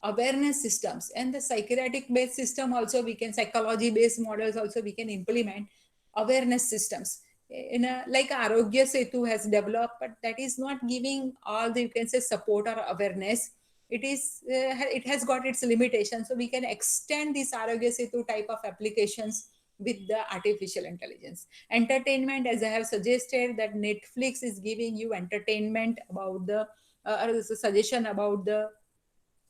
Awareness systems and the psychiatric based system also we can, psychology based models also we can implement. Awareness systems in a like Arogya Setu has developed, but that is not giving all the, you can say, support or awareness. It has got its limitations. So we can extend this Arogya Setu type of applications with the artificial intelligence. Entertainment, as I have suggested, that Netflix is giving you entertainment about the or suggestion about the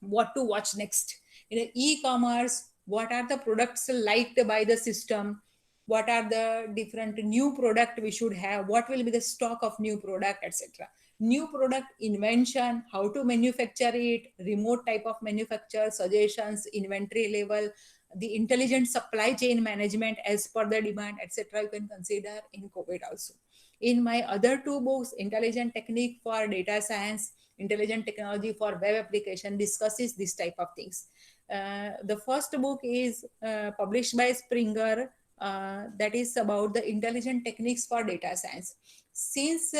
what to watch next. In e-commerce, what are the products liked by the system, what are the different new product we should have, what will be the stock of new product, etc. New product invention, how to manufacture it, remote type of manufacture, suggestions, inventory level, the intelligent supply chain management as per the demand, etc. You can consider in COVID also. In my other two books, Intelligent Technique for Data Science, Intelligent Technology for Web Application, discusses this type of things. The first book is published by Springer, that is about the intelligent techniques for data science. Since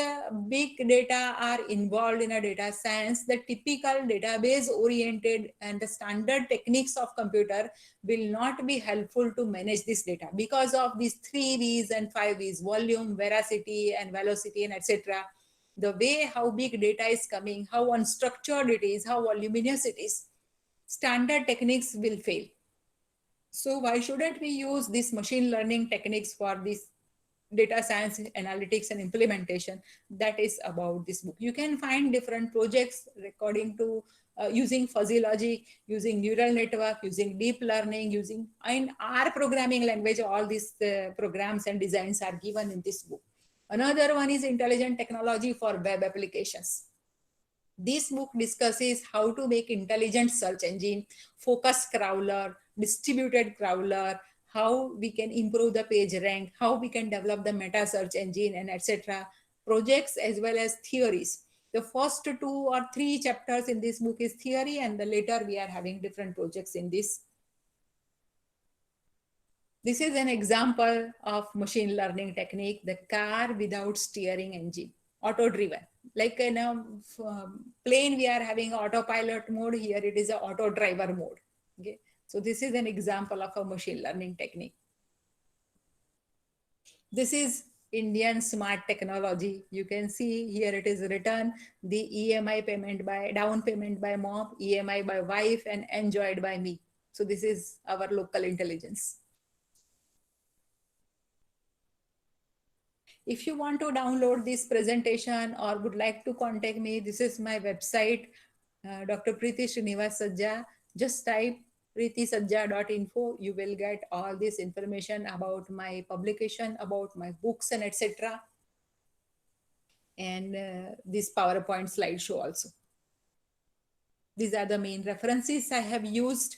big data are involved in a data science, the typical database oriented and the standard techniques of computer will not be helpful to manage this data because of these 3 V's and 5 V's: volume, veracity, and velocity, and etc. The way how big data is coming, how unstructured it is, how voluminous it is, standard techniques will fail. So why shouldn't we use these machine learning techniques for this data science analytics and implementation? That is about this book. You can find different projects according to using fuzzy logic, using neural network, using deep learning, using in R programming language. All these programs and designs are given in this book. Another one is intelligent technology for web applications. This book discusses how to make intelligent search engine, focus crawler, distributed crawler, how we can improve the page rank, how we can develop the meta search engine, and etc. Projects as well as theories. The first 2 or 3 chapters in this book is theory, and the later we are having different projects in this. This is an example of machine learning technique, the car without steering engine, auto-driven. Like in a plane, we are having autopilot mode. Here it is a auto driver mode. Okay. So this is an example of a machine learning technique. This is Indian smart technology. You can see here it is written the EMI payment by down payment by mom, EMI by wife, and enjoyed by me. So this is our local intelligence. If you want to download this presentation or would like to contact me, this is my website, Dr. Preeti Srinivas Sajja. Just type preetisajja.info. You will get all this information about my publication, about my books, and etc. And this PowerPoint slideshow also. These are the main references I have used.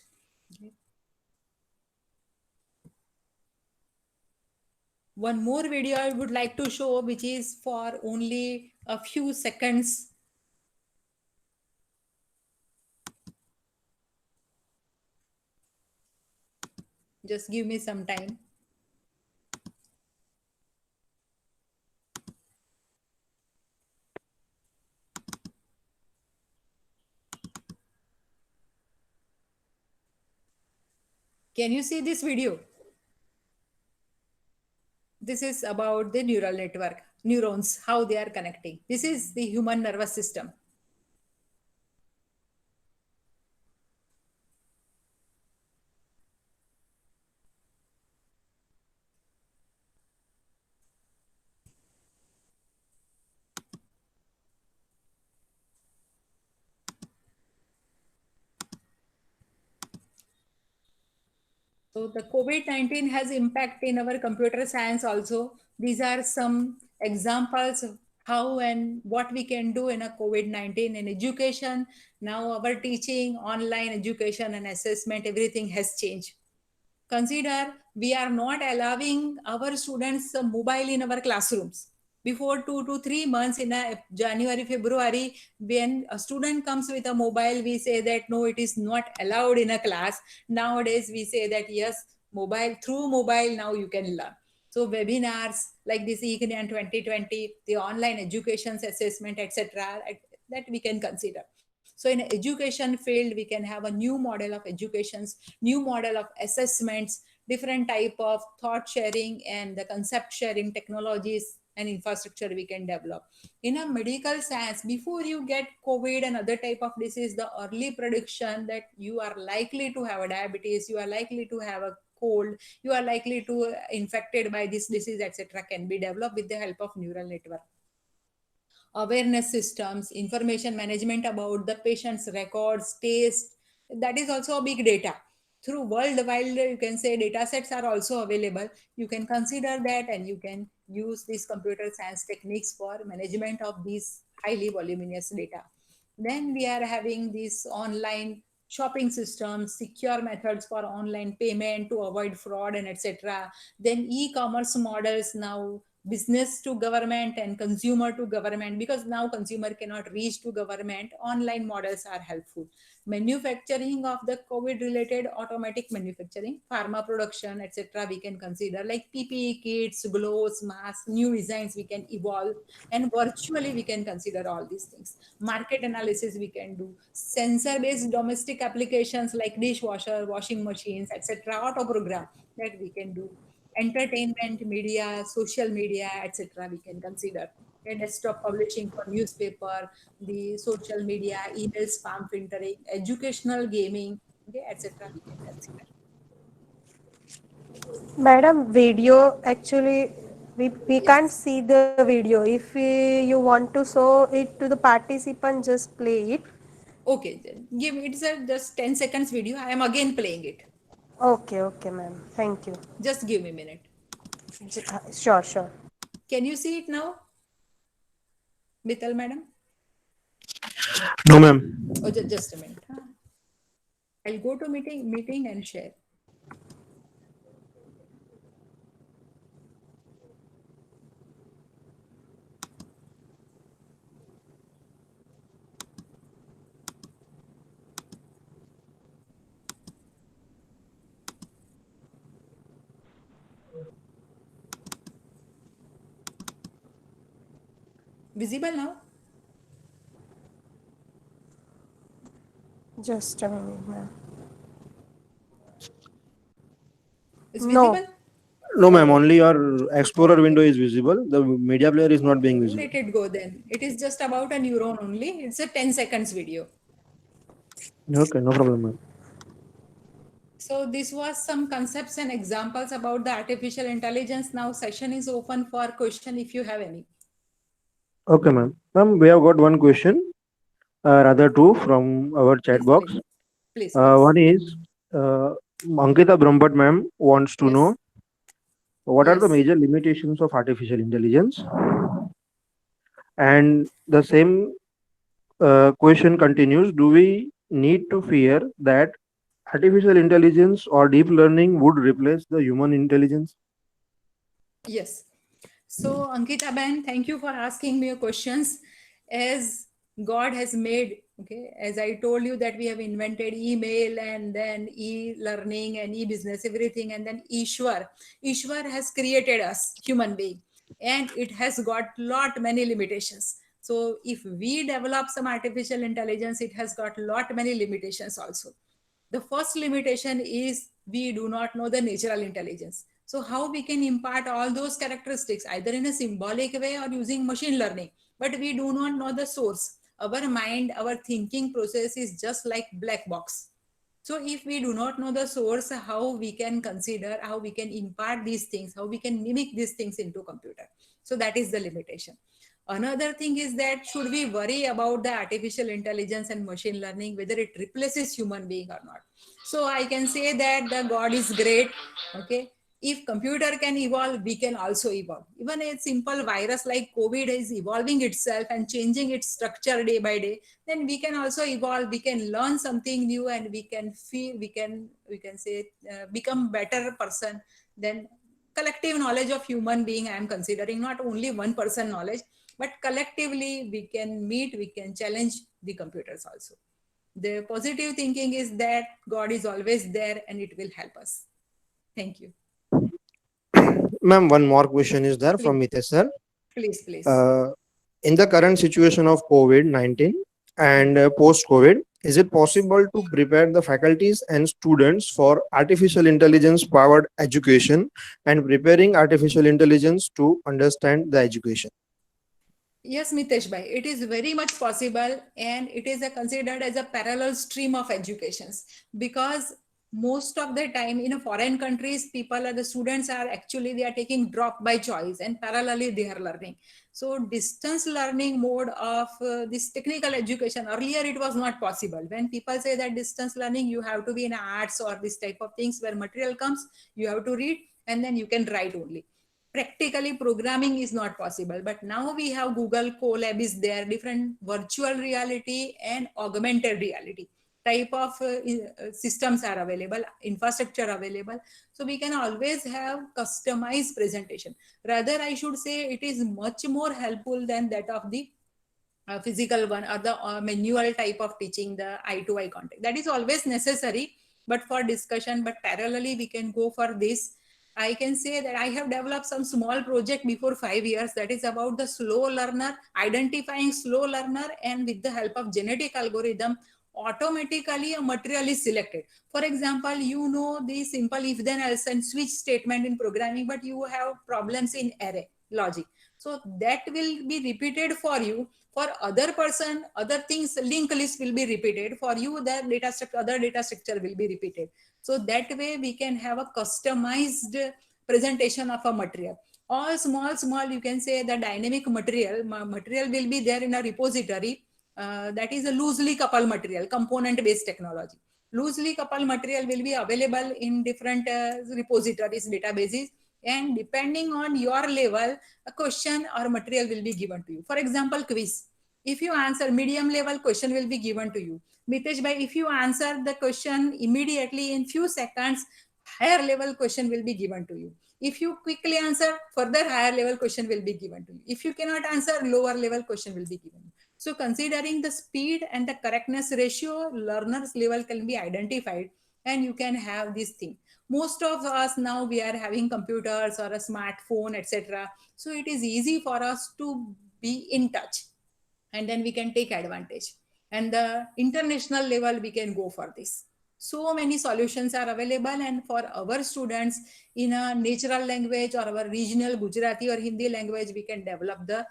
One more video I would like to show, which is for only a few seconds. Just give me some time. Can you see this video? This is about the neural network, neurons, how they are connecting. This is the human nervous system. So the COVID-19 has impact in our computer science also. These are some examples of how and what we can do in a COVID-19 in education. Now our teaching, online education and assessment, everything has changed. Consider we are not allowing our students a mobile in our classrooms. Before 2 to 3 months in a January, February, when a student comes with a mobile, we say that no, it is not allowed in a class. Nowadays, we say that yes, mobile, through mobile, now you can learn. So webinars like this eGNAN 2020, the online education's assessment, etc., that we can consider. So in education field, we can have a new model of educations, new model of assessments, different type of thought sharing and the concept sharing technologies and infrastructure we can develop. In a medical science, before you get COVID and other type of disease, the early prediction that you are likely to have a diabetes, you are likely to have a cold, you are likely to infected by this disease, etc., can be developed with the help of neural network. Awareness systems, information management about the patient's records, taste, that is also a big data. Through worldwide, you can say data sets are also available. You can consider that and you can use these computer science techniques for management of these highly voluminous data. Then we are having these online shopping systems, secure methods for online payment to avoid fraud and etc. Then e-commerce models now, business to government and consumer to government, because now consumer cannot reach to government. Online models are helpful. Manufacturing of the COVID related automatic manufacturing, pharma production, etc., we can consider like PPE kits, gloves, masks, new designs we can evolve, and virtually we can consider all these things. Market analysis we can do, sensor based domestic applications like dishwasher, washing machines, etc., auto program, that we can do. Entertainment media, social media, etc., we can consider. Okay, desktop publishing for newspaper, the social media, email spam filtering, educational gaming, okay, etc., we can consider. Madam, video actually we can't Yes. see the video. If you want to show it to the participant, just play it. Okay, then give it's a just 10 seconds video. I am again playing it. Okay, okay, ma'am. Thank you. Just give me a minute. Sure, sure. Can you see it now, Bital madam? No, ma'am. Oh, just a minute. I'll go to meeting and share. Visible now? Just a minute, ma'am. It's No. visible? No, ma'am. Only your Explorer window is visible. The media player is not being visible. Let it go then. It is just about a neuron only. It's a 10 seconds video. Okay, no problem, ma'am. So this was some concepts and examples about the artificial intelligence. Now session is open for question if you have any. Okay, ma'am. Ma'am, we have got one question, rather two from our chat Please, box. please. Please. One is Ankita Brahmbhatt, ma'am, wants to Yes. know what are the Yes. major limitations of artificial intelligence? And the same question continues: do we need to fear that artificial intelligence or deep learning would replace the human intelligence? Yes. So Ankita Ben, thank you for asking me your questions. As God has made, okay, as I told you that we have invented email and then e-learning and e-business, everything, and then Ishwar. Ishwar has created us, human being, and it has got lot many limitations. So if we develop some artificial intelligence, it has got lot many limitations also. The first limitation is we do not know the natural intelligence. So how we can impart all those characteristics either in a symbolic way or using machine learning, but we do not know the source. Our mind, our thinking process is just like black box. So if we do not know the source, how we can consider, how we can impart these things, how we can mimic these things into computer. So that is the limitation. Another thing is that should we worry about the artificial intelligence and machine learning, whether it replaces human being or not? So I can say that the God is great. Okay. If computer can evolve, we can also evolve. Even a simple virus like COVID is evolving itself and changing its structure day by day, then we can also evolve. We can learn something new and we can feel, we can say become better person. Then collective knowledge of human being, I am considering not only one person knowledge, but collectively we can meet, we can challenge the computers also. The positive thinking is that God is always there and it will help us. Thank you. Ma'am, one more question is there from Please. Mitesh sir. Please. In the current situation of COVID-19 and post-COVID, is it possible to prepare the faculties and students for artificial intelligence powered education and preparing artificial intelligence to understand the education? Yes, Mitesh bhai, it is very much possible and it is considered as a parallel stream of educations, because most of the time in a foreign countries, people are the students are actually they are taking drop by choice and parallelly they are learning. So distance learning mode of this technical education, earlier it was not possible. When people say that distance learning, you have to be in arts or this type of things where material comes, you have to read and then you can write only. Practically programming is not possible, but now we have Google Colab is there, different virtual reality and augmented reality type of systems are available, infrastructure available. So we can always have customized presentation. Rather, I should say it is much more helpful than that of the physical one or the manual type of teaching, the eye to eye contact. That is always necessary, but for discussion, but parallelly we can go for this. I can say that I have developed some small project before 5 years that is about the slow learner, identifying slow learner, and with the help of genetic algorithm, automatically a material is selected. For example, you know the simple if then else and switch statement in programming, but you have problems in array logic. So that will be repeated for you. For other person, other things, linked list will be repeated. For you, the data structure, other data structure will be repeated. So that way we can have a customized presentation of a material. All small, you can say the dynamic material will be there in a repository. That is a loosely coupled material, component-based technology. Loosely coupled material will be available in different repositories, databases, and depending on your level, a question or material will be given to you. For example, quiz. If you answer medium level, question will be given to you. Mitesh bhai, if you answer the question immediately in few seconds, higher level question will be given to you. If you quickly answer, further higher level question will be given to you. If you cannot answer, lower level question will be given. So considering the speed and the correctness ratio, learner's level can be identified and you can have this thing. Most of us now we are having computers or a smartphone, etc. So it is easy for us to be in touch and then we can take advantage. And the international level, we can go for this. So many solutions are available, and for our students in a natural language or our regional Gujarati or Hindi language, we can develop the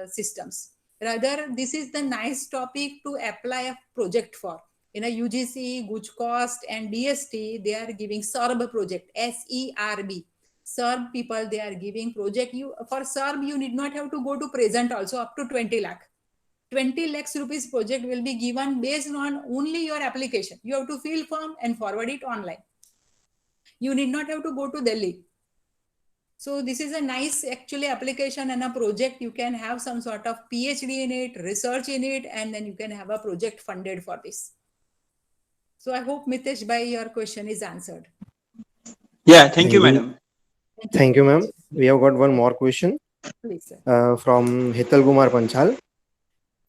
systems. Rather, this is the nice topic to apply a project for. In a UGC, Gujcost and DST, they are giving SERB project, SERB. SERB people, they are giving project. For SERB, you need not have to go to present also up to 20 lakh. 20 lakhs rupees project will be given based on only your application. You have to fill form and forward it online. You need not have to go to Delhi. So this is a nice actually application and a project. You can have some sort of PhD in it, research in it, and then you can have a project funded for this. So I hope Mitesh bhai, your question is answered. Yeah, thank you, madam. Thank you, ma'am. We have got one more question. Please, sir. From Hital Kumar Panchal.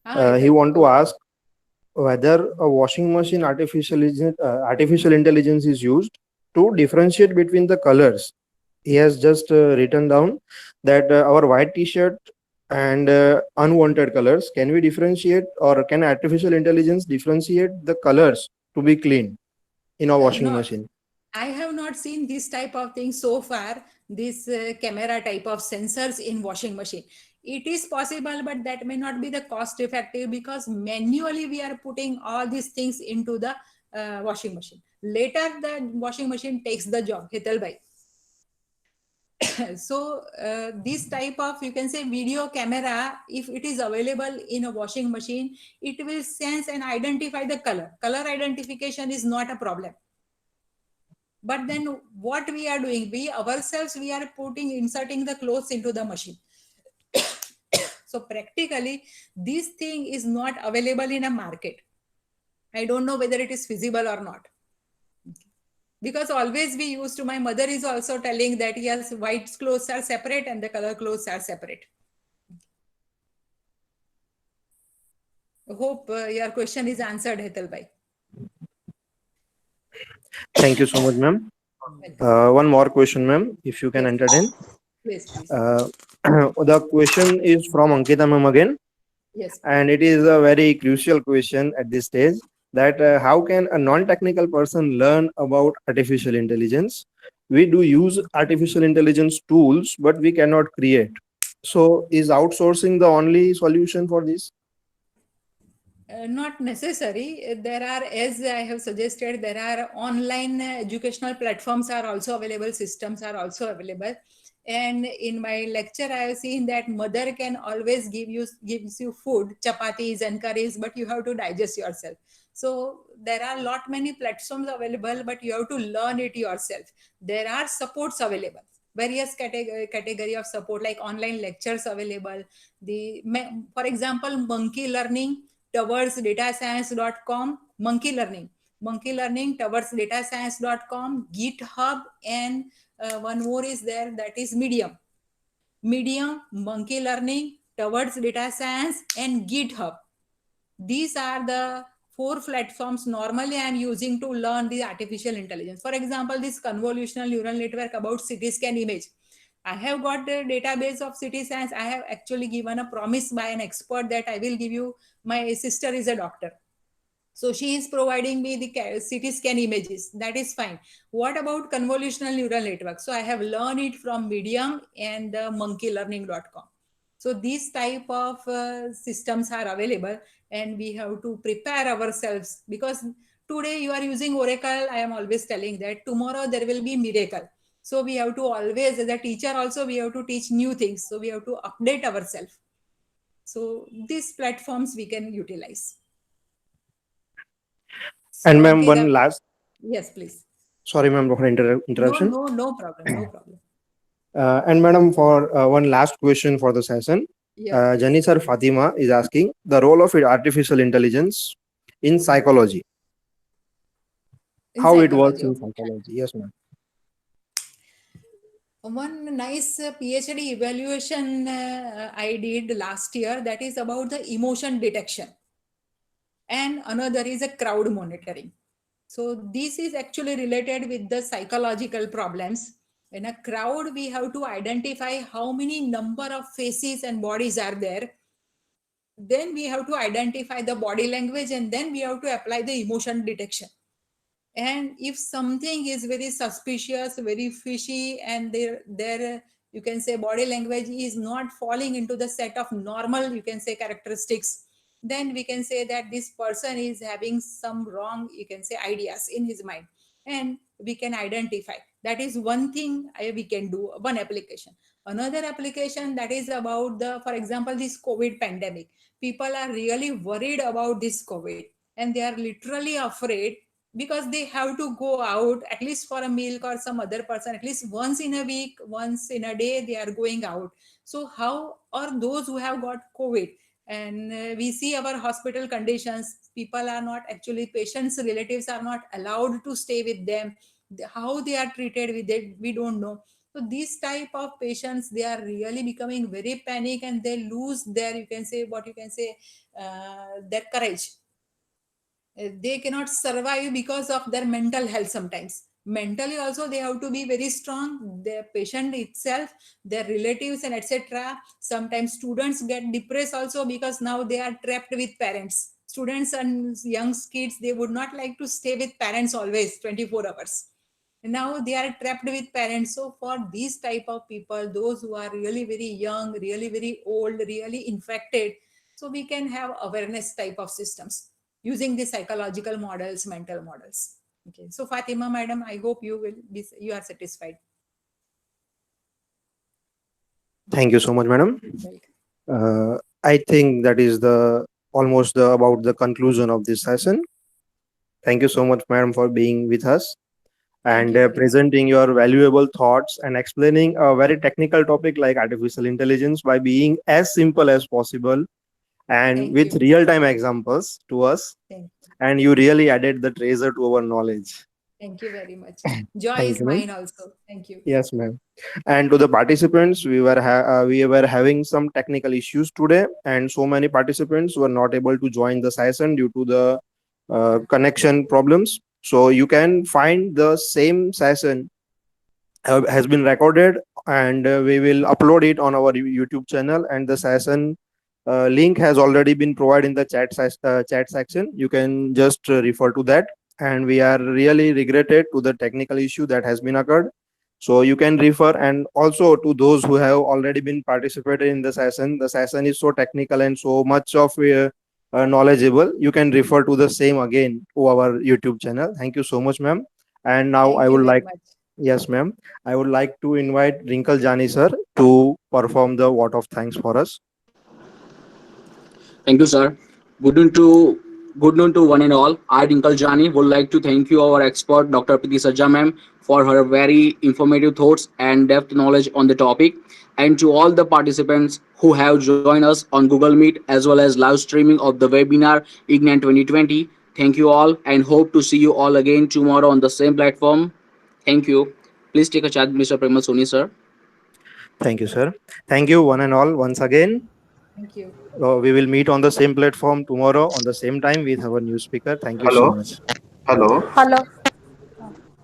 Hital. He want to ask whether a washing machine artificial intelligence is used to differentiate between the colors. He has just written down that our white t-shirt and unwanted colors, can we differentiate, or can artificial intelligence differentiate the colors to be clean in a washing machine? I have not seen this type of thing so far, this camera type of sensors in washing machine. It is possible, but that may not be the cost effective because manually we are putting all these things into the washing machine. Later, the washing machine takes the job, Hetal bhai. So this type of, you can say, video camera, if it is available in a washing machine, it will sense and identify the color identification is not a problem. But then what we are doing, we ourselves, we are inserting the clothes into the machine. So practically this thing is not available in a market. I don't know whether it is feasible or not, because always we used to, my mother is also telling that yes, white clothes are separate and the color clothes are separate. Hope your question is answered, Hetal bhai. Thank you so much, ma'am. One more question, ma'am, if you can Yes. entertain. Please. The question is from Ankita ma'am again, Yes. and it is a very crucial question at this stage. That how can a non-technical person learn about artificial intelligence? We do use artificial intelligence tools, but we cannot create. So, is outsourcing the only solution for this? Not necessary. There are, as I have suggested, there are online educational platforms are also available, systems are also available. And in my lecture, I have seen that mother can always gives you food, chapatis and curries, but you have to digest yourself. So there are lot many platforms available, but you have to learn it yourself. There are supports available, various category of support, like online lectures available. For example, Monkey Learning towards datascience.com, monkey learning towards datascience.com, GitHub, and one more is there, that is Medium, monkey learning towards data science, and GitHub. These are the 4 platforms normally I am using to learn the artificial intelligence. For example, this convolutional neural network about CT scan image, I have got the database of CT scans. I have actually given a promise by an expert that I will give you, my sister is a doctor, so she is providing me the CT scan images. That is fine. What about convolutional neural network? So I have learned it from Medium and monkeylearning.com. So these type of systems are available, and we have to prepare ourselves, because today you are using Oracle. I am always telling that tomorrow there will be miracle. So we have to always, as a teacher also, we have to teach new things. So we have to update ourselves. So these platforms we can utilize. So, And ma'am, Ankita, one last. yes, please. Sorry, ma'am, for interruption. No problem. And madam, for one last question for the session, Yeah. Janisar Fatima is asking the role of artificial intelligence in psychology. In How it works psychology, in okay. psychology? Yes, ma'am. One nice PhD evaluation I did last year, that is about the emotion detection, and another is a crowd monitoring. So this is actually related with the psychological problems. In a crowd, we have to identify how many number of faces and bodies are there. Then we have to identify the body language, and then we have to apply the emotion detection. And if something is very suspicious, very fishy, and their you can say body language is not falling into the set of normal, you can say, characteristics, then we can say that this person is having some wrong, you can say, ideas in his mind, and we can identify. That is one thing we can do, one application. Another application, that is about the, for example, this COVID pandemic. People are really worried about this COVID, and they are literally afraid, because they have to go out at least for a milk, or some other person at least once in a week, once in a day they are going out. So how are those who have got COVID, and we see our hospital conditions, people are not actually, patients relatives are not allowed to stay with them, how they are treated with it, we don't know. So these type of patients, they are really becoming very panic, and they lose their, you can say, what you can say, their courage. They cannot survive because of their mental health. Sometimes mentally also they have to be very strong, their patient itself, their relatives, and etc. Sometimes students get depressed also, because now they are trapped with parents. Students and young kids, they would not like to stay with parents always 24 hours. now they are trapped with parents. So for these type of people, those who are really very young, really very old, really infected, so we can have awareness type of systems using the psychological models, mental models. Okay, so Fatima madam, I hope you are satisfied. Thank you so much, madam. I think that is the almost the about the conclusion of this session. Thank you so much, madam, for being with us Thank and you very much. presenting your valuable thoughts and explaining a very technical topic like artificial intelligence by being as simple as possible and Thank with you. real time examples to us. Thank, And you really added the treasure to our knowledge. thank you very much. Joy Thank is you, ma'am. mine also. Thank you. Yes, ma'am. And to the participants, we were having some technical issues today, and so many participants were not able to join the session due to the connection problems. So you can find the same session has been recorded, and we will upload it on our YouTube channel. And the session link has already been provided in the chat section. You can just refer to that. And we are really regretted to the technical issue that has been occurred. So you can refer, and also to those who have already been participated in the session. The session is so technical and so much of knowledgeable. You can refer to the same again to our YouTube channel. Thank you so much, ma'am. And now I Thank you would very like, much. yes, ma'am, I would like to invite Wrinkle Jani sir to perform the vote of thanks for us. Thank you, sir. Good noon to good noon to one and all. I, Dinkal Jani, would like to thank you, our expert, Dr. Priti Sajja ma'am, for her very informative thoughts and depth knowledge on the topic, and to all the participants who have joined us on Google Meet as well as live streaming of the webinar Ignite 2020. Thank you all, and hope to see you all again tomorrow on the same platform. Thank you. Please take a chat, Mr. Premal Soni, sir. Thank you, sir. Thank you, one and all, once again. Thank you. We will meet on the same platform tomorrow on the same time with our new speaker. Thank you so Hello, much. hello. Hello.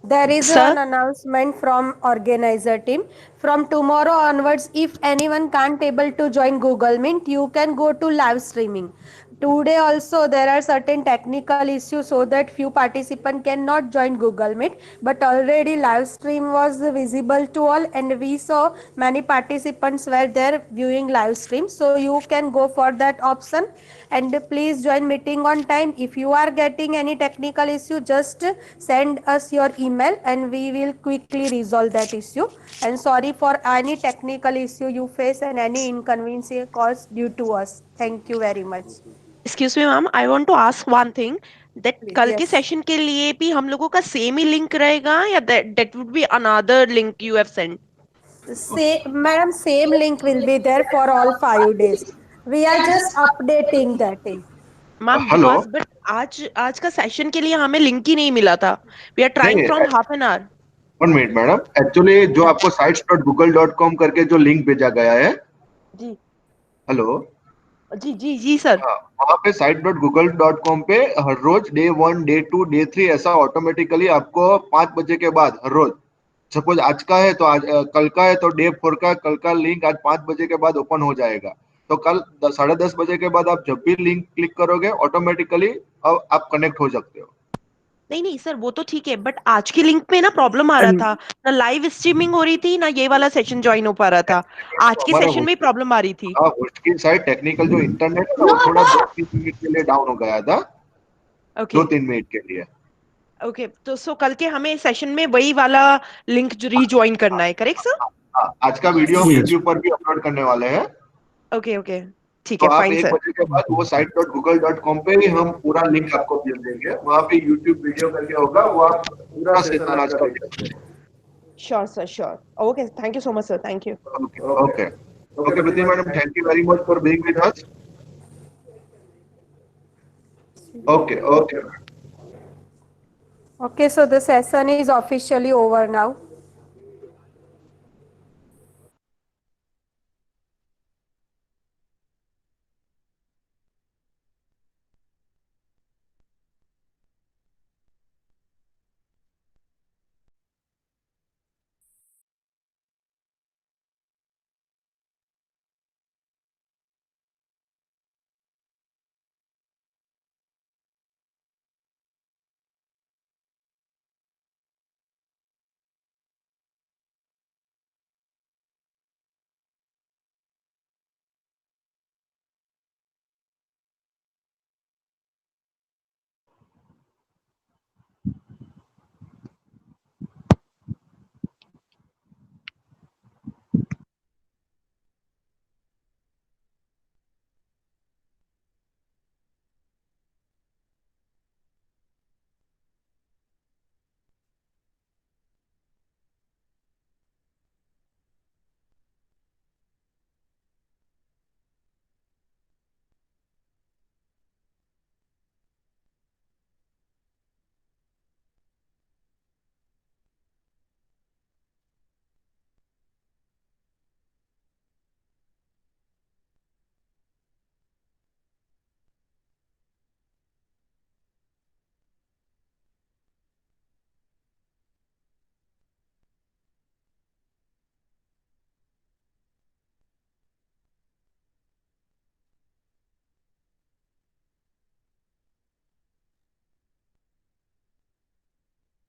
There is Sir, an announcement from organizer team. From tomorrow onwards, if anyone can't able to join Google Meet, you can go to live streaming. Today also there are certain technical issues so that few participants cannot join Google Meet. But already live stream was visible to all, and we saw many participants were there viewing live stream. So you can go for that option, and please join meeting on time. If you are getting any technical issue, just send us your email and we will quickly resolve that issue. And sorry for any technical issue you face and any inconvenience caused due to us. Thank you very much. excuse me ma'am, I want to ask one thing that Please. कल के Yes. Session के लिए भी हम लोगों का same ही link रहेगा या that would be another link you have sent? Madam, same link will be there for all 5 days. We are just updating that. Ma'am hello, because but आज का सेशन के लिए हमें लिंक ही नहीं मिला था. We are trying नहीं, from half an hour. 1 minute madam, actually जो आपको sites.google.com करके जो लिंक भेजा गया है, जी हेलो, जी सर. हाँ, वहाँ पे site.google.com पे हर रोज डे 1, डे 2, डे 3 ऐसा ऑटोमेटिकली आपको 5 बजे के बाद हर रोज, सपोज आज का है तो आज कल का है तो डे 4 का कल का लिंक आज 5 बजे के बाद ओपन हो जाएगा. तो कल 10:30 बजे के बाद आप जब भी लिंक क्लिक करोगे ऑटोमेटिकली अब आप कनेक्ट हो सकते हो. नहीं सर वो तो ठीक है बट आज की लिंक में ना प्रॉब्लम आ रहा था ना लाइव स्ट्रीमिंग हो रही थी ना ये वाला सेशन ज्वाइन हो पा रहा था. आज के हमारा सेशन में प्रॉब्लम आ रही थी. होस्ट की साइड टेक्निकल जो इंटरनेट है ना वो थोड़ा 2-3 मिनट के लिए डाउन हो गया था. ओके 2-3 मिनट के लिए. ओके तो सो कल के हमें सेशन में वही वाला लिंक रीजॉइन करना है करेक्ट सर. हाँ, आज का वीडियो हम YouTube पर भी अपलोड करने वाले हैं. ओके ओके ठीक तो है आप फाइन 1 सर. बजे के बाद वो site.google.com पे ही हम पूरा लिंक आपको भेज देंगे. वहाँ पे YouTube वीडियो करके होगा, वो आप पूरा सेशन आज का देख सकते हैं. Sure sir sure. Okay thank you so much sir. Thank you. Okay. Okay, Priti madam, thank you very much for being with us. Okay. Okay, so the session is officially over now.